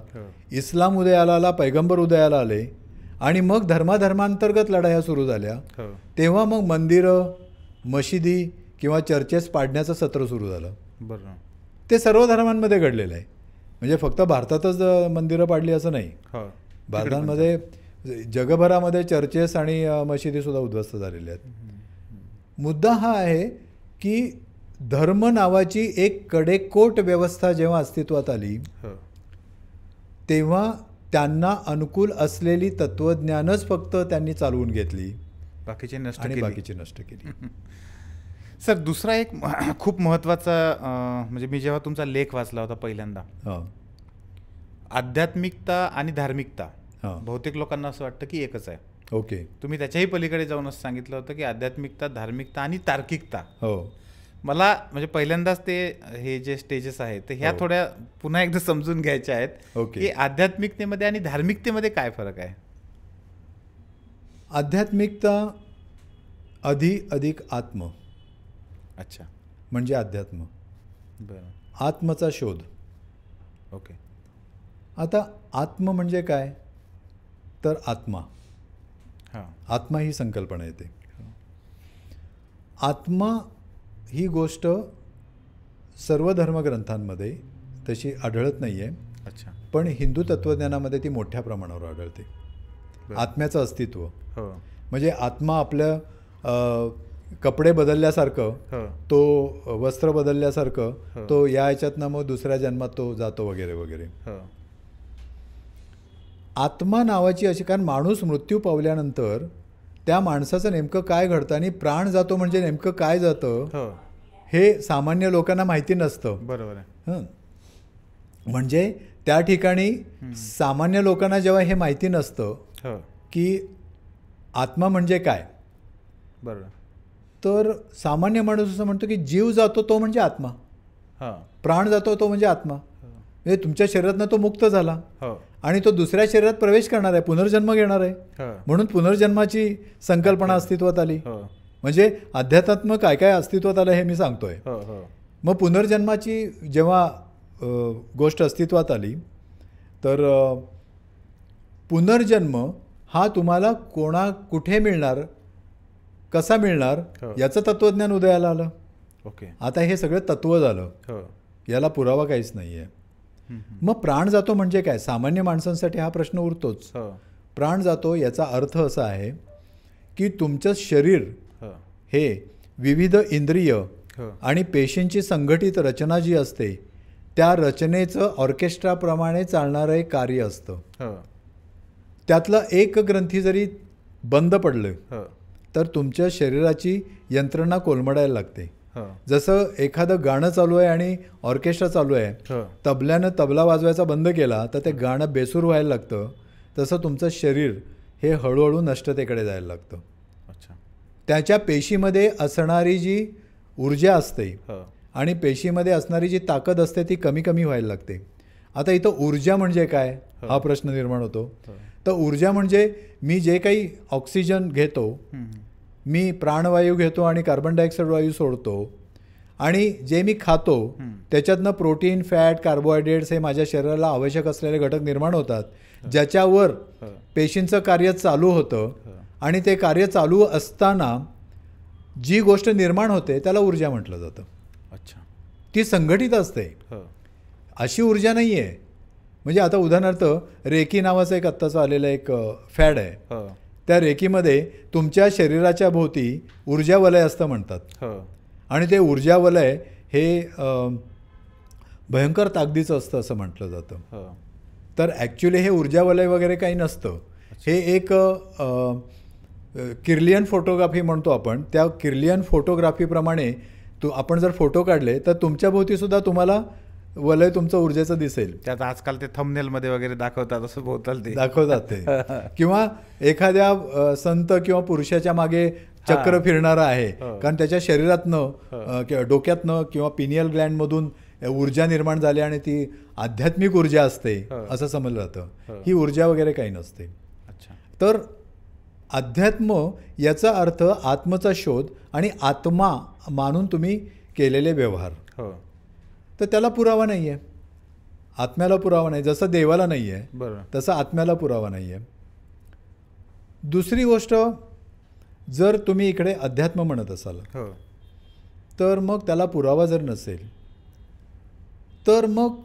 इस्लाम उदयाला आला, पैगंबर उदयाला आले आणि मग धर्माधर्मांतर्गत लढाया सुरू झाल्या, हो तेव्हा मग मंदिरं, मशिदी किंवा चर्चेस पाडण्याचं सत्र सुरू झालं. बरोबर. ते सर्व धर्मांमध्ये घडलेलं आहे. म्हणजे फक्त भारतातच मंदिरं पाडली असं नाही. हो भारतामध्ये जगभरामध्ये चर्चेस आणि मशिदीसुद्धा उद्ध्वस्त झालेल्या आहेत. मुद्दा हा आहे की धर्म नावाची एक कडेकोट व्यवस्था जेव्हा अस्तित्वात आली हो तेव्हा त्यांना अनुकूल असलेली तत्त्वज्ञानच फक्त त्यांनी चालवून घेतली बाकीचे नष्ट आणि केली. बाकीची नष्ट केली. सर दुसरा एक खूप महत्त्वाचा म्हणजे मी जेव्हा तुमचा लेख वाचला होता पहिल्यांदा, हां आध्यात्मिकता आणि धार्मिकता हां बहुतेक लोकांना असं वाटतं की एकच आहे. ओके. तुम्ही त्याच्याही पलीकडे जाऊन असं सांगितलं होतं की आध्यात्मिकता, धार्मिकता आणि तार्किकता. हो मला म्हणजे पहिल्यांदाच ते हे जे स्टेजेस आहेत ते ह्या हो. थोड्या पुन्हा एकदा समजून घ्यायच्या आहेत ओके. की आध्यात्मिकतेमध्ये आणि धार्मिकतेमध्ये काय फरक आहे. आध्यात्मिकता अधिक आत्म अच्छा म्हणजे अध्यात्म, बरं. आत्मचा शोध. ओके. आता आत्म म्हणजे काय तर आत्मा, हां आत्मा ही संकल्पना येते. आत्मा ही गोष्ट सर्व धर्मग्रंथांमध्ये तशी आढळत नाही आहे, अच्छा पण हिंदू तत्त्वज्ञानामध्ये ती मोठ्या प्रमाणावर आढळते. बरं. आत्म्याचं अस्तित्व हो म्हणजे आत्मा आपल्या कपडे बदलल्यासारखं, हो तो वस्त्र बदलल्यासारखं, हो. तो या ह्याच्यातनं मग दुसऱ्या जन्मात तो जातो वगैरे वगैरे. हो आत्मा नावाची अशी, कारण माणूस मृत्यू पावल्यानंतर त्या माणसाचं नेमकं काय घडतं आणि प्राण जातो म्हणजे नेमकं काय जातं हो हे सामान्य लोकांना माहिती नसतं. बरोबर आहे. हं. म्हणजे त्या ठिकाणी सामान्य लोकांना जेव्हा हे माहिती नसतं हो की आत्मा म्हणजे काय, बरोबर. तर सामान्य माणूस असं म्हणतो की जीव जातो तो म्हणजे आत्मा, हां प्राण जातो तो म्हणजे आत्मा. म्हणजे तुमच्या शरीरातनं तो मुक्त झाला हो आणि तो दुसऱ्या शरीरात प्रवेश करणार आहे, पुनर्जन्म घेणार आहे. हो म्हणून पुनर्जन्माची संकल्पना अस्तित्वात आली. हो म्हणजे अध्यात्म काय काय अस्तित्वात आलं हे मी सांगतोय. हो हो मग पुनर्जन्माची जेव्हा गोष्ट अस्तित्वात आली तर पुनर्जन्म हा तुम्हाला कुठे मिळणार, कसा मिळणार हो. याचं तत्त्वज्ञान उदयाला आलं. ओके. आता हे सगळं तत्त्व झालं, हो याला पुरावा काहीच नाही आहे. मग प्राण जातो म्हणजे काय, सामान्य माणसांसाठी हा प्रश्न उरतोच. हो प्राण जातो याचा अर्थ असा आहे की तुमचं शरीर हो हे विविध इंद्रिय हो आणि पेशींची संघटित रचना जी असते त्या रचनेचं ऑर्केस्ट्राप्रमाणे चालणारं एक कार्य असतं. हो त्यातलं एक ग्रंथी जरी बंद पडलं हो तर तुमच्या शरीराची यंत्रणा कोलमडायला लागते. हो जसं एखादं गाणं चालू आहे आणि ऑर्केस्ट्रा चालू आहे, हो तबल्यानं तबला वाजवायचा बंद केला तर ते गाणं बेसूर व्हायला लागतं. तसं तुमचं शरीर हे हळूहळू नष्टतेकडे जायला लागतं. अच्छा. त्याच्या पेशीमध्ये असणारी जी ऊर्जा असते हो आणि पेशीमध्ये असणारी जी ताकद असते ती कमी कमी व्हायला लागते. आता इथं ऊर्जा म्हणजे काय हा प्रश्न निर्माण होतो. हो तर ऊर्जा म्हणजे मी जे काही ऑक्सिजन घेतो, मी प्राणवायू घेतो आणि कार्बन डायऑक्साईड वायू सोडतो आणि जे मी खातो त्याच्यातनं प्रोटीन, फॅट, कार्बोहायड्रेट्स हे माझ्या शरीराला आवश्यक असलेले घटक निर्माण होतात, ज्याच्यावर पेशींचं कार्य चालू होतं. आणि ते कार्य चालू असताना जी गोष्ट निर्माण होते त्याला ऊर्जा म्हटलं जातं. अच्छा. ती संघटित असते, हो अशी ऊर्जा नाही आहे. म्हणजे आता उदाहरणार्थ रेकी नावाचं एक आत्ताचं आलेलं एक फॅड आहे. हो त्या रेकीमध्ये तुमच्या शरीराच्या भोवती ऊर्जा वलय असतं म्हणतात. हो आणि ते ऊर्जा वलय हे भयंकर ताकदीचं असतं असं म्हटलं जातं. हो तर ॲक्च्युली हे ऊर्जा वलय वगैरे काही नसतं. हे एक किर्लियन फोटोग्राफी म्हणतो आपण. त्या किर्लियन फोटोग्राफीप्रमाणे आपण जर फोटो काढले तर तुमच्या भोवतीसुद्धा तुम्हाला वलय तुमचं ऊर्जेचं दिसेल. त्यात आजकाल ते थंबनेलमध्ये वगैरे दाखवतात असं बोलतात ते दाखवतात ते. किंवा एखाद्या संत किंवा पुरुषाच्या मागे चक्र फिरणारा आहे, कारण त्याच्या शरीरातनं डोक्यातनं किंवा पिनियल ग्लँडमधून ऊर्जा निर्माण झाली आणि ती आध्यात्मिक ऊर्जा असते असं समजलं जातं. ही ऊर्जा वगैरे काही नसते. अच्छा. तर अध्यात्म याचा अर्थ आत्मचा शोध आणि आत्मा मानून तुम्ही केलेले व्यवहार. हो तर त्याला पुरावा नाही आहे, आत्म्याला पुरावा नाही. जसं देवाला नाही आहे बरोबर. तसं आत्म्याला पुरावा नाही आहे. दुसरी गोष्ट, जर तुम्ही इकडे अध्यात्म म्हणत असाल हो तर मग त्याला पुरावा जर नसेल तर मग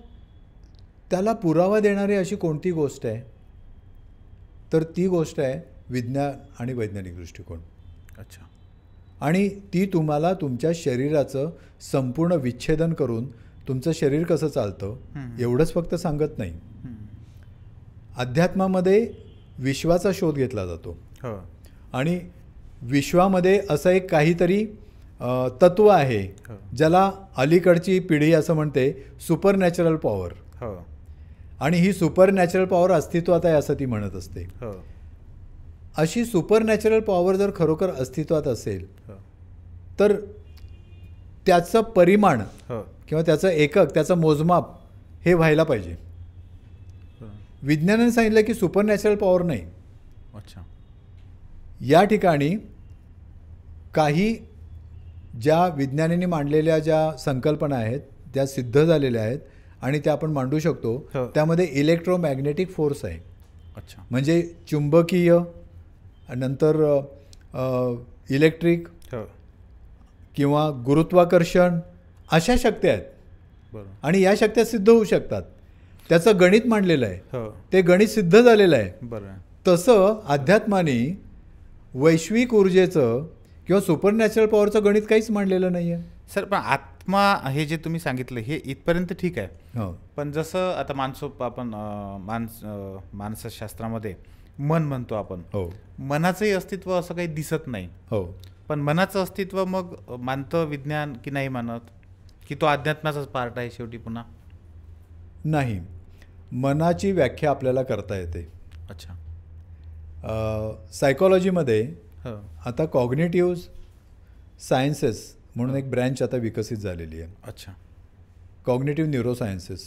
त्याला पुरावा देणारी अशी कोणती गोष्ट आहे, तर ती गोष्ट आहे विज्ञान आणि वैज्ञानिक दृष्टिकोन. अच्छा. आणि ती तुम्हाला तुमच्या शरीराचं संपूर्ण विच्छेदन करून तुमचं शरीर कसं चालतं एवढंच फक्त सांगत नाही. अध्यात्मामध्ये विश्वाचा शोध घेतला जातो हो आणि विश्वामध्ये असं एक काहीतरी तत्व आहे ज्याला अलीकडची पिढी असं म्हणते सुपर नॅचरल पॉवर. हो आणि ही सुपर नॅचरल पॉवर अस्तित्वात आहे असं ती म्हणत असते. हो अशी सुपर नॅचरल पॉवर जर खरोखर अस्तित्वात असेल हो तर त्याचं परिमाण हो किंवा त्याचं एकक, त्याचं मोजमाप हे व्हायला पाहिजे. विज्ञानाने सांगितलं की सुपर नॅचरल पॉवर नाही. अच्छा. या ठिकाणी काही ज्या विज्ञानाने मांडलेल्या ज्या संकल्पना आहेत त्या सिद्ध झालेल्या आहेत आणि त्या आपण मांडू शकतो. हो. त्यामध्ये इलेक्ट्रोमॅग्नेटिक फोर्स आहे. अच्छा. म्हणजे चुंबकीय, नंतर इलेक्ट्रिक हो किंवा गुरुत्वाकर्षण अशा शक्ती आहेत. बरोबर. आणि या शक्त्या सिद्ध होऊ शकतात. त्याचं गणित मांडलेलं आहे. हो ते गणित सिद्ध झालेलं आहे. बरं. तसं अध्यात्माने वैश्विक ऊर्जेचं किंवा सुपर नॅचरल पॉवरचं गणित काहीच मांडलेलं नाही आहे. सर पण आत्मा हे जे तुम्ही सांगितलं हे इथपर्यंत ठीक आहे. हो पण जसं आता आपण मानसशास्त्रामध्ये मन म्हणतो आपण. हो मनाचंही अस्तित्व असं काही दिसत नाही. हो पण मनाचं अस्तित्व मग मानतं विज्ञान की नाही मानत, की तो अध्यात्माचाच पार्ट आहे शेवटी पुन्हा? नाही, मनाची व्याख्या आपल्याला करता येते. अच्छा. सायकॉलॉजीमध्ये हो आता कॉग्निटिव्ह सायन्सेस म्हणून एक ब्रँच आता विकसित झालेली आहे. अच्छा. कॉग्निटिव्ह न्यूरोसायन्सेस.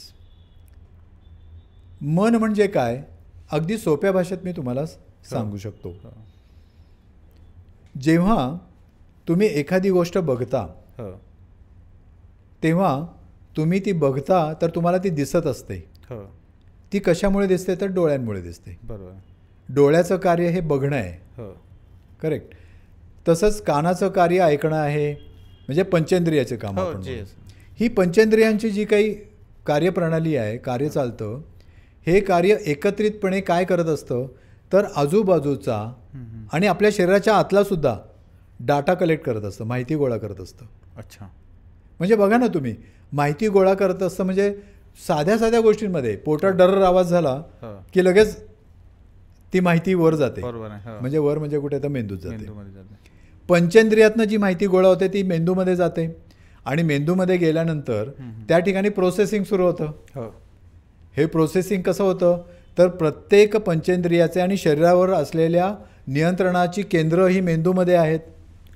मन म्हणजे काय अगदी सोप्या भाषेत मी तुम्हाला सांगू शकतो. जेव्हा तुम्ही एखादी गोष्ट बघता हो तेव्हा तुम्ही ती बघता तर तुम्हाला ती दिसत असते. हो ती कशामुळे दिसते तर डोळ्यांमुळे दिसते. बरोबर. डोळ्याचं कार्य हे बघणं आहे. हो करेक्ट. तसंच कानाचं कार्य ऐकणं आहे, म्हणजे पंचेंद्रियाचे काम हो आपण जे म्हणू. ही पंचेंद्रियांची जी काही कार्यप्रणाली आहे, कार्य चालतं, हे कार्य एकत्रितपणे काय करत असतं तर आजूबाजूचा आणि आपल्या शरीराच्या आतलासुद्धा डाटा कलेक्ट करत असतं, माहिती गोळा करत असतं. अच्छा. म्हणजे बघा ना तुम्ही, माहिती गोळा करत असतं म्हणजे साध्या साध्या गोष्टींमध्ये पोटात डर्र आवाज झाला हो की लगेच ती माहिती वर जाते. बरोबर आहे. हो. म्हणजे वर म्हणजे कुठे तर मेंदूत जाते. मेंदूमध्ये जाते. पंचेंद्रियातनं जी माहिती गोळा होते ती मेंदूमध्ये जाते आणि मेंदूमध्ये गेल्यानंतर त्या ठिकाणी प्रोसेसिंग सुरू होतं. हो हे प्रोसेसिंग कसं होतं तर प्रत्येक पंचेंद्रियाचे आणि शरीरावर असलेल्या नियंत्रणाची केंद्र ही मेंदूमध्ये आहेत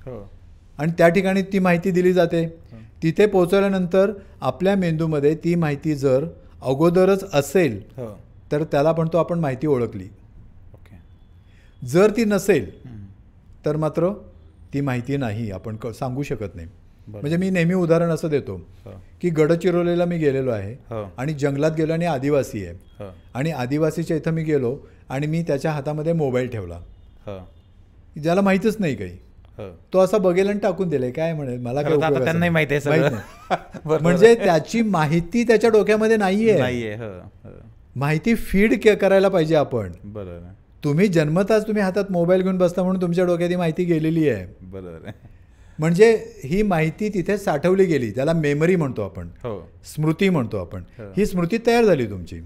हो आणि त्या ठिकाणी ती माहिती दिली जाते. तिथे पोहोचल्यानंतर आपल्या मेंदूमध्ये ती माहिती जर अगोदरच असेल हो तर त्याला म्हणतो आपण माहिती ओळखली. ओके. जर ती नसेल तर मात्र ती माहिती नाही, आपण सांगू शकत नाही. म्हणजे मी नेहमी उदाहरण असं देतो की गडचिरोलीला मी गेलेलो आहे आणि जंगलात गेलो आणि आदिवासी आहे आणि आदिवासीच्या इथं मी गेलो आणि मी त्याच्या हातामध्ये मोबाईल ठेवला, ज्याला माहीतच नाही काही. तो असा बघेल आणि टाकून दिलाय, काय म्हणेल मला काय उपयोग आहे, त्यांनाही माहिती आहे माहित नाही. म्हणजे त्याची माहिती त्याच्या डोक्यामध्ये नाहीये. माहिती फीड करायला पाहिजे आपण. बरोबर. तुम्ही जन्मताच तुम्ही हातात मोबाईल घेऊन बसता म्हणून तुमच्या डोक्यात ही माहिती गेलेली आहे. बरोबर. म्हणजे ही माहिती तिथे साठवली गेली, त्याला मेमरी म्हणतो आपण, स्मृती म्हणतो आपण. ही स्मृती तयार झाली तुमची.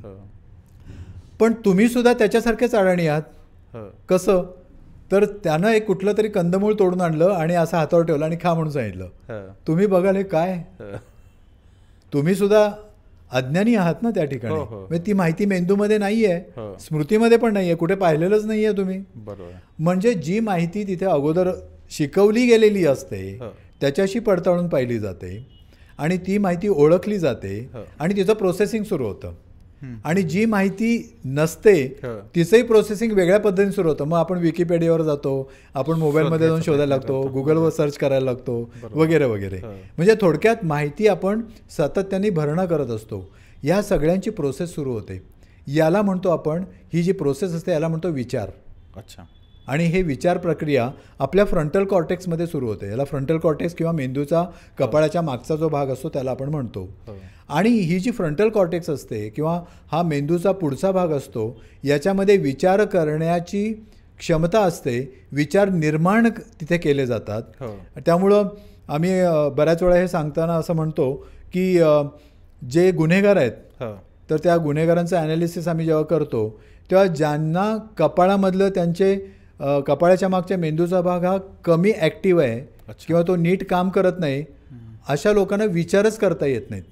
पण तुम्ही सुद्धा त्याच्यासारखेच अडाणी आहात. कसं तर त्यानं एक कुठलं तरी कंदमूळ तोडून आणलं आणि असं हातावर ठेवलं आणि खा म्हणून सांगितलं. तुम्ही बघाल हे काय, तुम्ही सुद्धा अज्ञानी आहात ना त्या ठिकाणी. म्हणजे ती माहिती मेंदूमध्ये नाहीये, स्मृतीमध्ये पण नाहीये, कुठे पाहिलेलंच नाहीये तुम्ही. म्हणजे जी माहिती तिथे अगोदर शिकवली गेलेली असते त्याच्याशी पडताळून पाहिली जाते आणि ती माहिती ओळखली जाते आणि तिचं प्रोसेसिंग सुरू होतं. आणि जी माहिती नसते तिचंही प्रोसेसिंग वेगळ्या पद्धतीने सुरू होतं. मग आपण विकिपीडियावर जातो, आपण मोबाईलमध्ये जाऊन शोधायला लागतो, गुगलवर सर्च करायला लागतो वगैरे वगैरे. म्हणजे थोडक्यात माहिती आपण सातत्याने भरणा करत असतो. या सगळ्यांची प्रोसेस सुरू होते. याला म्हणतो आपण, ही जी प्रोसेस असते याला म्हणतो विचार. अच्छा. आणि हे विचार प्रक्रिया आपल्या फ्रंटल कॉर्टेक्समध्ये सुरू होते. याला फ्रंटल कॉर्टेक्स किंवा मेंदूचा कपाळाच्या मागचा जो भाग असतो त्याला आपण म्हणतो. आणि ही जी फ्रंटल कॉर्टेक्स असते किंवा हा मेंदूचा पुढचा भाग असतो, याच्यामध्ये विचार करण्याची क्षमता असते, विचार निर्माण तिथे केले जातात. त्यामुळं आम्ही बऱ्याच वेळा हे सांगताना असं म्हणतो की जे गुन्हेगार आहेत तर त्या गुन्हेगारांचं ॲनालिसिस आम्ही जेव्हा करतो तेव्हा ज्यांना कपाळामधलं त्यांचे कपाळाच्या मागच्या मेंदूचा भाग हा कमी ॲक्टिव्ह आहे किंवा तो नीट काम करत नाही, अशा लोकांना विचारच करता येत नाहीत.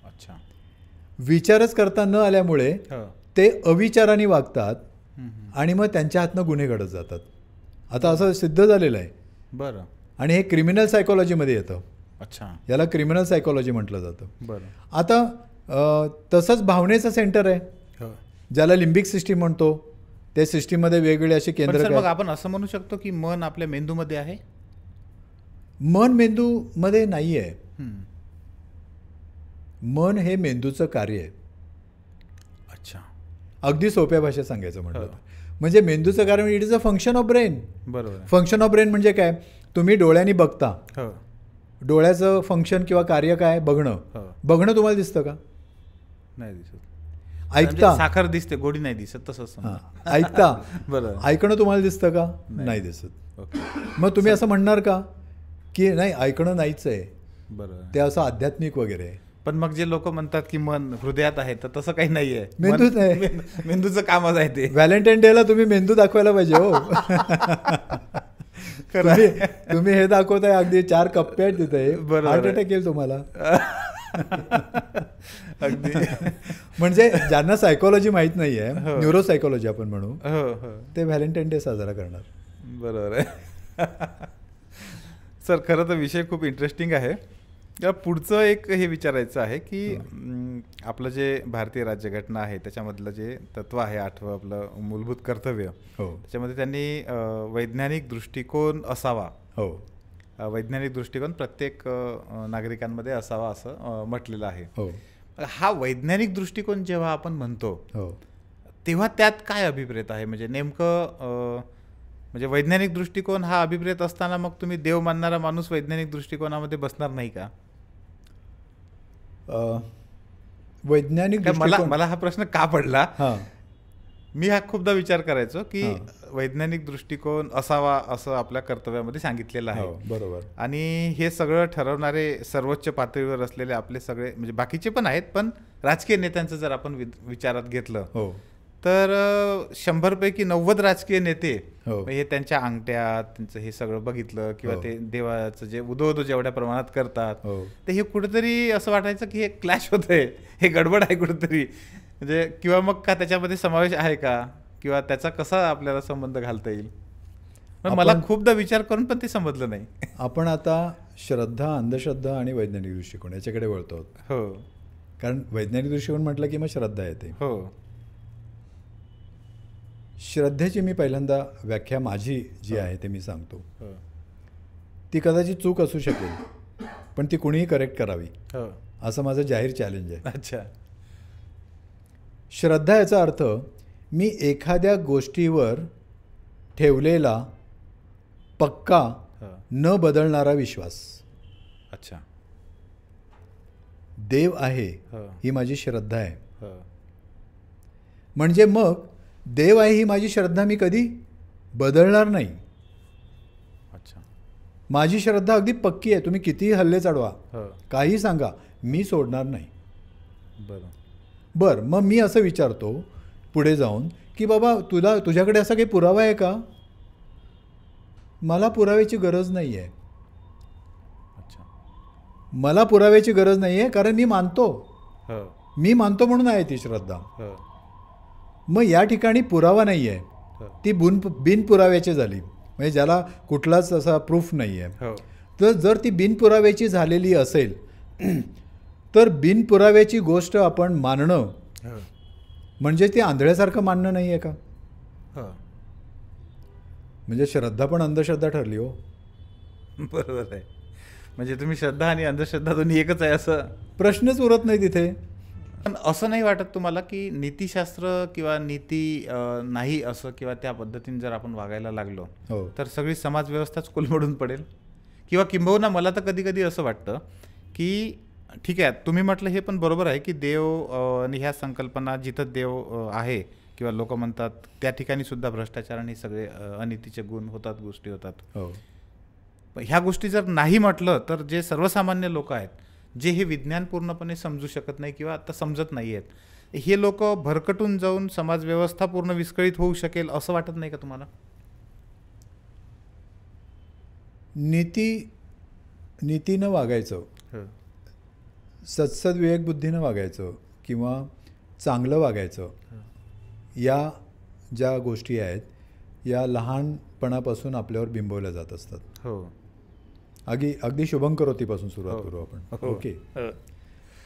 अच्छा. विचारच करता न आल्यामुळे ते अविचाराने वागतात आणि मग त्यांच्या हातनं गुन्हे घडत जातात. आता असं सिद्ध झालेलं आहे. बरं. आणि हे क्रिमिनल सायकोलॉजीमध्ये येतं. अच्छा. याला क्रिमिनल सायकोलॉजी म्हटलं जातं. बरं. आता तसंच भावनेचं सेंटर आहे ज्याला लिंबिक सिस्टीम म्हणतो. त्या सिस्टीममध्ये वेगवेगळे असे केंद्र. मग आपण असं म्हणू शकतो की मन आपल्या मेंदूमध्ये आहे? मन मेंदूमध्ये नाही आहे. मन हे मेंदूचं कार्य आहे. अच्छा. अगदी सोप्या भाषेत सांगायचं म्हटलं म्हणजे मेंदूचं कार्य म्हणजे it is a function of brain. बरोबर. फंक्शन ऑफ ब्रेन म्हणजे काय? तुम्ही डोळ्यांनी बघता. डोळ्याचं फंक्शन किंवा कार्य काय? बघणं. बघणं तुम्हाला दिसतं का? नाही दिसत. ऐकता? साखर दिसते, गोडी नाही दिसत. तसंच ऐकता? बरं. ऐकणं तुम्हाला दिसतं का? नाही दिसत. मग तुम्ही असं म्हणणार का की नाही ऐकणं नाहीच आहे? बरं. ते असं आध्यात्मिक वगैरे आहे. पण मग जे लोक म्हणतात की मन हृदयात आहे, तर तसं काही नाहीये. मेंदूच आहे. मेंदूचं कामच आहे ते. व्हॅलेंटाईन डेला तुम्ही मेंदू दाखवायला पाहिजे हो. तुम्ही हे दाखवताय अगदी 4 कप्पे आहेत तिथे. हार्ट अटॅक येईल तुम्हाला. अगदी. म्हणजे ज्यांना सायकोलॉजी माहित नाहीये, न्यूरो सायकोलॉजी आपण म्हणू, ते व्हॅलेंटाईन डे साजरा करणार. बरोबर आहे. सर, खरं तर विषय खूप इंटरेस्टिंग आहे. पुढचं एक हे विचारायचं आहे की आपलं जे भारतीय राज्यघटना आहे त्याच्यामधलं जे तत्व आहे 8वं आपलं मूलभूत कर्तव्य, त्याच्यामध्ये त्यांनी वैज्ञानिक दृष्टिकोन असावा, वैज्ञानिक दृष्टिकोन प्रत्येक नागरिकांमध्ये असावा असं म्हटलेलं आहे. हा वैज्ञानिक दृष्टिकोन जेव्हा आपण म्हणतो तेव्हा त्यात काय अभिप्रेत आहे? म्हणजे नेमकं म्हणजे वैज्ञानिक दृष्टिकोन हा अभिप्रेत असताना मग तुम्ही देव मानणारा माणूस वैज्ञानिक दृष्टिकोनामध्ये बसणार नाही का? वैज्ञानिक मला हा प्रश्न का पडला, मी हा खूपदा विचार करायचो की वैज्ञानिक दृष्टिकोन असावा असं आपल्या कर्तव्यामध्ये सांगितलेलं आहे. बरोबर. आणि हे सगळं ठरवणारे सर्वोच्च पातळीवर असलेले आपले सगळे म्हणजे बाकीचे पण आहेत, पण राजकीय नेत्यांचं जर आपण विचारात घेतलं तर 100 पैकी 90 राजकीय नेते हे त्यांच्या अंगठ्यात त्यांचं हे सगळं बघितलं किंवा ते देवाचं जे उदो जेवढ्या प्रमाणात करतात, ते हे कुठेतरी असं वाटायचं की हे क्लॅश होतंय, हे गडबड आहे कुठेतरी. म्हणजे किंवा मग का त्याच्यामध्ये समावेश आहे का, किंवा त्याचा कसा आपल्याला संबंध घालता येईल? मला खूपदा विचार करून पण ते समजलं नाही. आपण आता श्रद्धा, अंधश्रद्धा आणि वैज्ञानिक दृष्टिकोन याच्याकडे वळतो. हो. कारण वैज्ञानिक दृष्टिकोन म्हटलं की मग श्रद्धा येते. हो. श्रद्धेची मी पहिल्यांदा व्याख्या माझी जी आहे ते मी सांगतो. ती कदाचित चूक असू शकेल, पण ती कुणीही करेक्ट करावी असं माझं जाहीर चॅलेंज आहे. अच्छा. श्रद्धा याचा अर्थ मी एखाद्या गोष्टीवर ठेवलेला पक्का न बदलणारा विश्वास. अच्छा. देव आहे ही माझी श्रद्धा आहे. म्हणजे मग देव आहे ही माझी श्रद्धा मी कधी बदलणार नाही. अच्छा. माझी श्रद्धा अगदी पक्की आहे. तुम्ही कितीही हल्ले चढवा, काही सांगा, मी सोडणार नाही. बरं, मग मी असं विचारतो पुढे जाऊन की बाबा तुझ्याकडे असा काही पुरावा आहे का? मला पुराव्याची गरज नाही आहे. अच्छा. मला पुराव्याची गरज नाही आहे, कारण मी मानतो. मी मानतो म्हणून आहे ती श्रद्धा. मग या ठिकाणी पुरावा नाही आहे, ती बिनपुराव्याची झाली, म्हणजे ज्याला कुठलाच असा प्रूफ नाही आहे. तर जर ती बिनपुराव्याची झालेली असेल तर बिनपुराव्याची गोष्ट आपण मानणं म्हणजे ती आंधळ्यासारखं मानणं नाही आहे का? म्हणजे श्रद्धा पण अंधश्रद्धा ठरली हो. बरोबर आहे. म्हणजे तुम्ही श्रद्धा आणि अंधश्रद्धा दोन्ही एकच आहे असं प्रश्नच उरत नाही तिथे. पण असं नाही वाटत तुम्हाला की नीतिशास्त्र किंवा नीती नाही असं किंवा त्या पद्धतीने जर आपण वागायला लागलो हो. तर सगळी समाजव्यवस्थाच कोलमडून पडेल? किंवा किंबहुना मला तर कधी कधी असं वाटतं की ठीक आहे, तुम्ही म्हटलं हे पण बरोबर आहे की देव आणि ह्या संकल्पना जिथं देव आहे किंवा लोक म्हणतात त्या ठिकाणी सुद्धा भ्रष्टाचार आणि सगळे अनितीचे गुण होतात, गोष्टी होतात. हो. पण ह्या गोष्टी जर नाही म्हटलं तर जे सर्वसामान्य लोक आहेत जे हे विज्ञान पूर्णपणे समजू शकत नाही किंवा आता समजत नाही आहेत, हे लोक भरकटून जाऊन समाजव्यवस्था पूर्ण विस्कळीत होऊ शकेल असं वाटत नाही का तुम्हाला? नीतीनं वागायचं, सत्सद विवेकबुद्धीनं वागायचं किंवा चांगलं वागायचं, या ज्या गोष्टी आहेत या लहानपणापासून आपल्यावर बिंबवल्या जात असतात. हो. अगदी शुभंकरोतीपासून सुरुवात करू आपण. हो. ओके.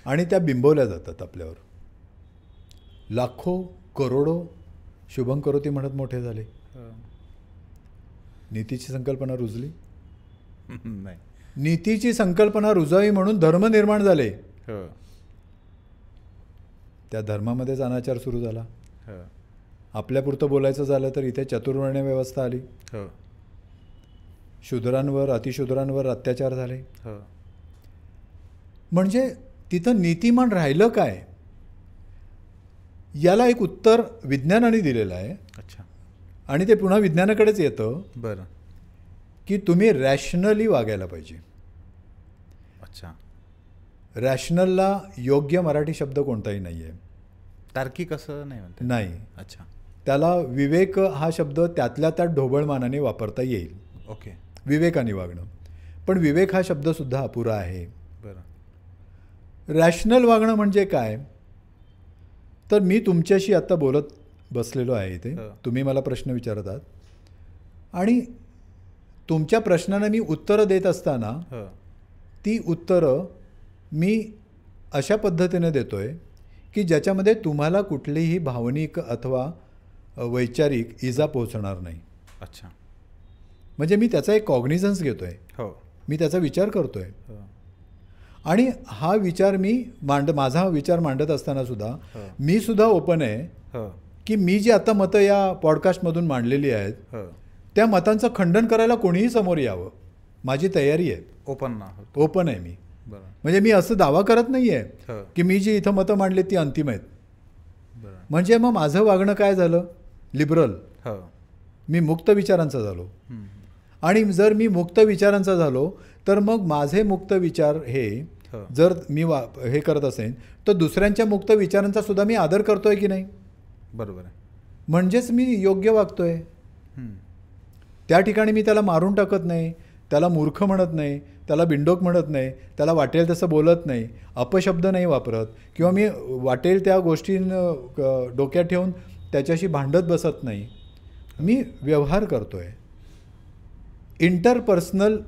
आणि त्या बिंबवल्या जातात आपल्यावर. लाखो करोडो शुभंकरोती म्हणत मोठे झाले. नीतीची संकल्पना रुजली नाही. नीतीची संकल्पना रुजावी म्हणून धर्म निर्माण झाले. त्या धर्मामध्येच अनाचार सुरू झाला. आपल्यापुरतं बोलायचं झालं तर इथे चतुर्वर्ण्य व्यवस्था आली. शूद्रांवर अतिशूद्रांवर अत्याचार झाले. म्हणजे तिथं नीतिमान राहिलं काय? याला एक उत्तर विज्ञानाने दिलेलं आहे. अच्छा. आणि ते पुन्हा विज्ञानाकडेच येतं. बरं. की तुम्ही रॅशनली वागायला पाहिजे. अच्छा. रॅशनलला योग्य मराठी शब्द कोणताही नाही आहे. तार्किक असं नाही म्हणते? नाही. अच्छा. त्याला विवेक हा शब्द त्यातल्या त्यात ढोबळमानाने वापरता येईल. ओके. विवेकाने वागणं. पण विवेक हा शब्दसुद्धा अपुरा आहे. बरं. रॅशनल वागणं म्हणजे काय? तर मी तुमच्याशी आत्ता बोलत बसलेलो आहे इथे. तुम्ही मला प्रश्न विचारत आहात आणि तुमच्या प्रश्नांना मी उत्तरं देत असताना ती उत्तरं मी अशा पद्धतीने देतो आहे की ज्याच्यामध्ये तुम्हाला कुठलीही भावनिक अथवा वैचारिक इजा पोहोचणार नाही. अच्छा. म्हणजे मी त्याचा एक कॉग्निझन्स घेतो आहे. हो. मी त्याचा विचार करतो आहे. आणि हा विचार माझा विचार मांडत असताना सुद्धा मी सुद्धा ओपन आहे की मी जी आता मतं या पॉडकास्टमधून मांडलेली आहेत त्या मतांचं खंडन करायला कोणीही समोर यावं, माझी तयारी आहे. ओपन आहे मी. म्हणजे मी असं दावा करत नाही आहे की मी जी इथं मतं मांडली ती अंतिम आहेत. म्हणजे मग माझं वागणं काय झालं? लिबरल. मी मुक्त विचारांचा झालो. आणि जर मी मुक्त विचारांचा झालो तर मग माझे मुक्त विचार हे जर मी हे करत असेन तर दुसऱ्यांच्या मुक्त विचारांचा सुद्धा मी आदर करतोय की नाही? बरोबर आहे. म्हणजेच मी योग्य वागतोय. त्या ठिकाणी मी त्याला मारून टाकत नाही, त्याला मूर्ख म्हणत नाही, त्याला बिंडोक म्हणत नाही, त्याला वाटेल तसं बोलत नाही, अपशब्द नाही वापरत किंवा मी वाटेल त्या गोष्टी डोक्यात ठेवून त्याच्याशी भांडत बसत नाही. मी व्यवहार करतोय. इंटरपर्सनल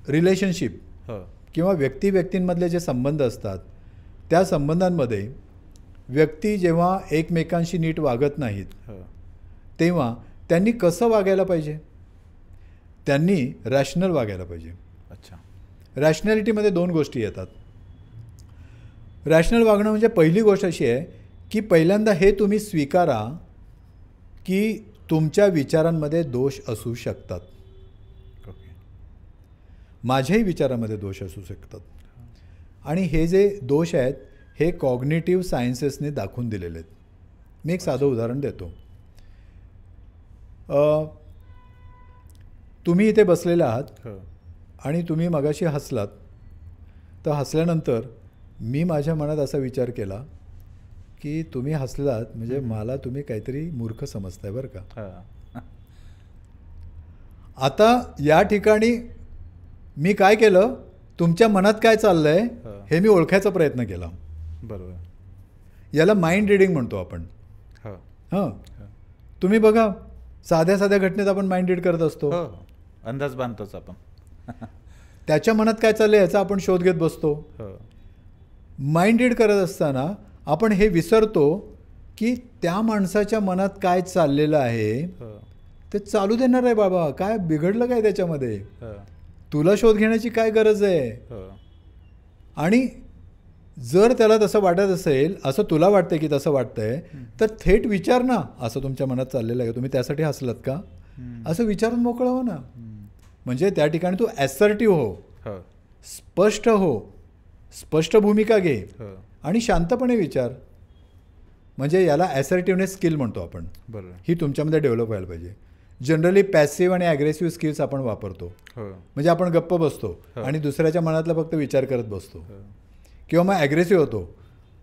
रिलेशनशिप किंवा व्यक्तिमधले जे संबंध असतात त्या संबंधांमध्ये व्यक्ती जेव्हा एकमेकांशी नीट वागत नाहीत तेव्हा त्यांनी कसं वागायला पाहिजे? त्यांनी रॅशनल वागायला पाहिजे. अच्छा. रॅशनॅलिटीमध्ये दोन गोष्टी येतात. रॅशनल वागणं म्हणजे पहिली गोष्ट अशी आहे की पहिल्यांदा हे तुम्ही स्वीकारा की तुमच्या विचारांमध्ये दोष असू शकतात. माझ्याही विचारामध्ये दोष असू शकतात. आणि हे जे दोष आहेत हे कॉग्निटिव्ह सायन्सेसने दाखवून दिलेले आहेत. मी एक साधं उदाहरण देतो. तुम्ही इथे बसलेले आहात आणि तुम्ही मगाशी हसलात, तर हसल्यानंतर मी माझ्या मनात असा विचार केला की तुम्ही हसलात म्हणजे मला तुम्ही काहीतरी मूर्ख समजताय बरं का. आता या ठिकाणी मी काय केलं, तुमच्या मनात काय चाललंय हे मी ओळखायचा प्रयत्न केला. बरोबर. याला माइंड रिडिंग म्हणतो आपण. हां, तुम्ही बघा साध्या साध्या घटनेत आपण माइंड रीड करत असतो. अंदाज बांधतोच आपण. त्याच्या मनात काय चाललंय याचा आपण शोध घेत बसतो. माइंड रीड करत असताना आपण हे विसरतो की त्या माणसाच्या मनात काय चाललेलं आहे ते चालू देणार आहे. बाबा काय बिघडलं काय त्याच्यामध्ये? तुला शोध घेण्याची काय गरज आहे? आणि जर त्याला तसं वाटत असेल, असं तुला वाटतंय की तसं वाटतंय, तर थेट विचार ना, असं तुमच्या मनात चाललेलं आहे, तुम्ही त्यासाठी हसलात का, असं विचारून मोकळं हो ना. म्हणजे त्या ठिकाणी तू ॲसर्टिव्ह हो, स्पष्ट हो, स्पष्ट भूमिका घे आणि शांतपणे विचार. म्हणजे याला ॲसर्टिव्हनेस स्किल म्हणतो आपण. बरोबर. ही तुमच्यामध्ये डेव्हलप व्हायला पाहिजे. जनरली पॅसिव्ह आणि ॲग्रेसिव्ह स्किल्स आपण वापरतो. म्हणजे आपण गप्प बसतो आणि दुसऱ्याच्या मनातला फक्त विचार करत बसतो किंवा मग ॲग्रेसिव्ह होतो.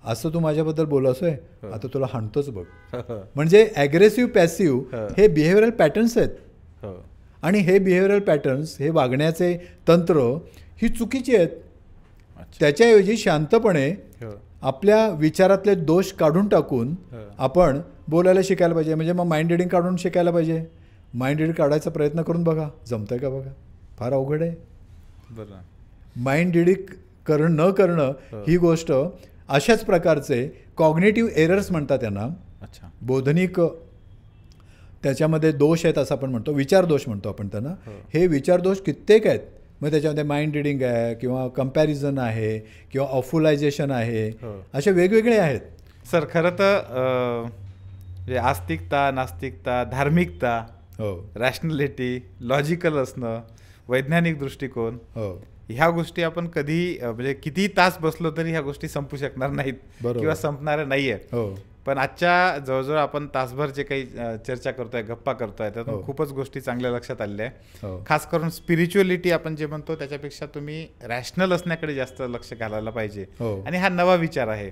असं तू माझ्याबद्दल बोलतोस आहे, आता तुला हाणतोच बघ. म्हणजे ॲग्रेसिव्ह पॅसिव्ह हे बिहेवियरल पॅटर्न्स आहेत आणि हे बिहेवियरल पॅटर्न्स, हे वागण्याचे तंत्र ही चुकीची आहेत. त्याच्याऐवजी शांतपणे आपल्या विचारातले दोष काढून टाकून आपण बोलायला शिकायला पाहिजे. म्हणजे मग माइंड रिडिंग काढून शिकायला पाहिजे. माइंड रिडिंग काढायचा प्रयत्न करून बघा, जमतंय का बघा. फार अवघड आहे. बरं. माइंड रिडिंग न करणं ही गोष्ट अशाच प्रकारचे कॉग्नेटिव्ह एरर्स म्हणतात त्यांना. अच्छा. बोधनिक त्याच्यामध्ये दोष आहेत असं आपण म्हणतो, विचार दोष म्हणतो आपण त्यांना. हे विचार दोष कित्येक आहेत. मग त्याच्यामध्ये माइंड रिडिंग आहे किंवा कंपॅरिझन आहे किंवा ऑफुलायझेशन आहे, असे वेगवेगळे आहेत. सर खरं तर आस्तिकता, नास्तिकता, धार्मिकता, रॅशनॅलिटी, लॉजिकल असणं, वैज्ञानिक दृष्टिकोन, ह्या गोष्टी आपण कधी म्हणजे किती तास बसलो तरी ह्या गोष्टी संपू शकणार नाहीत किंवा संपणाऱ्या नाही आहेत. पण आजच्या जवळजवळ आपण तासभर जे काही चर्चा करतोय, गप्पा करतोय, त्यातून खूपच गोष्टी चांगल्या लक्षात आलेल्या आहे. खास करून स्पिरिच्युअलिटी आपण जे म्हणतो त्याच्यापेक्षा तुम्ही रॅशनल असण्याकडे जास्त लक्ष घालायला पाहिजे. आणि हा नवा विचार आहे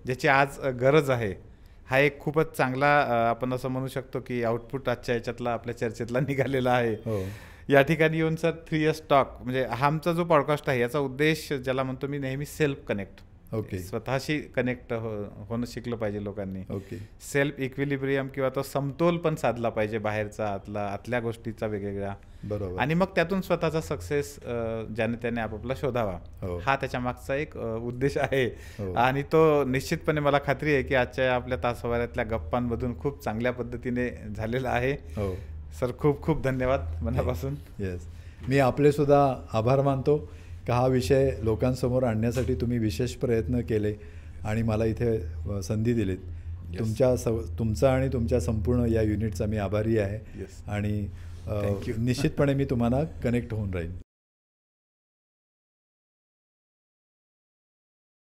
ज्याची आज गरज आहे. हा एक खूपच चांगला आपण असं म्हणू शकतो की आउटपुट आजच्या याच्यातला आपल्या चर्चेतला निघालेला आहे. या ठिकाणी येऊन सर 3 years टॉक म्हणजे हा आमचा जो पॉडकास्ट आहे याचा उद्देश ज्याला म्हणतो मी नेहमी सेल्फ कनेक्ट, स्वतःशी कनेक्ट होणं शिकलं पाहिजे लोकांनी. सेल्फ इक्विलिब्रियम किंवा तो समतोल पण साधला पाहिजे, बाहेरचा आतल्या गोष्टीचा वेगवेगळ्या. बरोबर. आणि मग त्यातून स्वतःचा सक्सेस ज्याने त्याने आपापला शोधावा, हा त्याच्या मागचा एक उद्देश आहे. आणि तो निश्चितपणे मला खात्री आहे की आजच्या आपल्या तासाभरातल्या गप्पांमधून खूप चांगल्या पद्धतीने झालेला आहे. सर खूप खूप धन्यवाद मनापासून. येस, मी आपले सुद्धा आभार मानतो का हा विषय लोकांसमोर आणण्यासाठी तुम्ही विशेष प्रयत्न केले आणि मला इथे संधी दिलीत. तुमचा आणि तुमच्या संपूर्ण या युनिटचा मी आभारी आहे. आणि निश्चितपणे मी तुम्हाला कनेक्ट होऊन राहीन.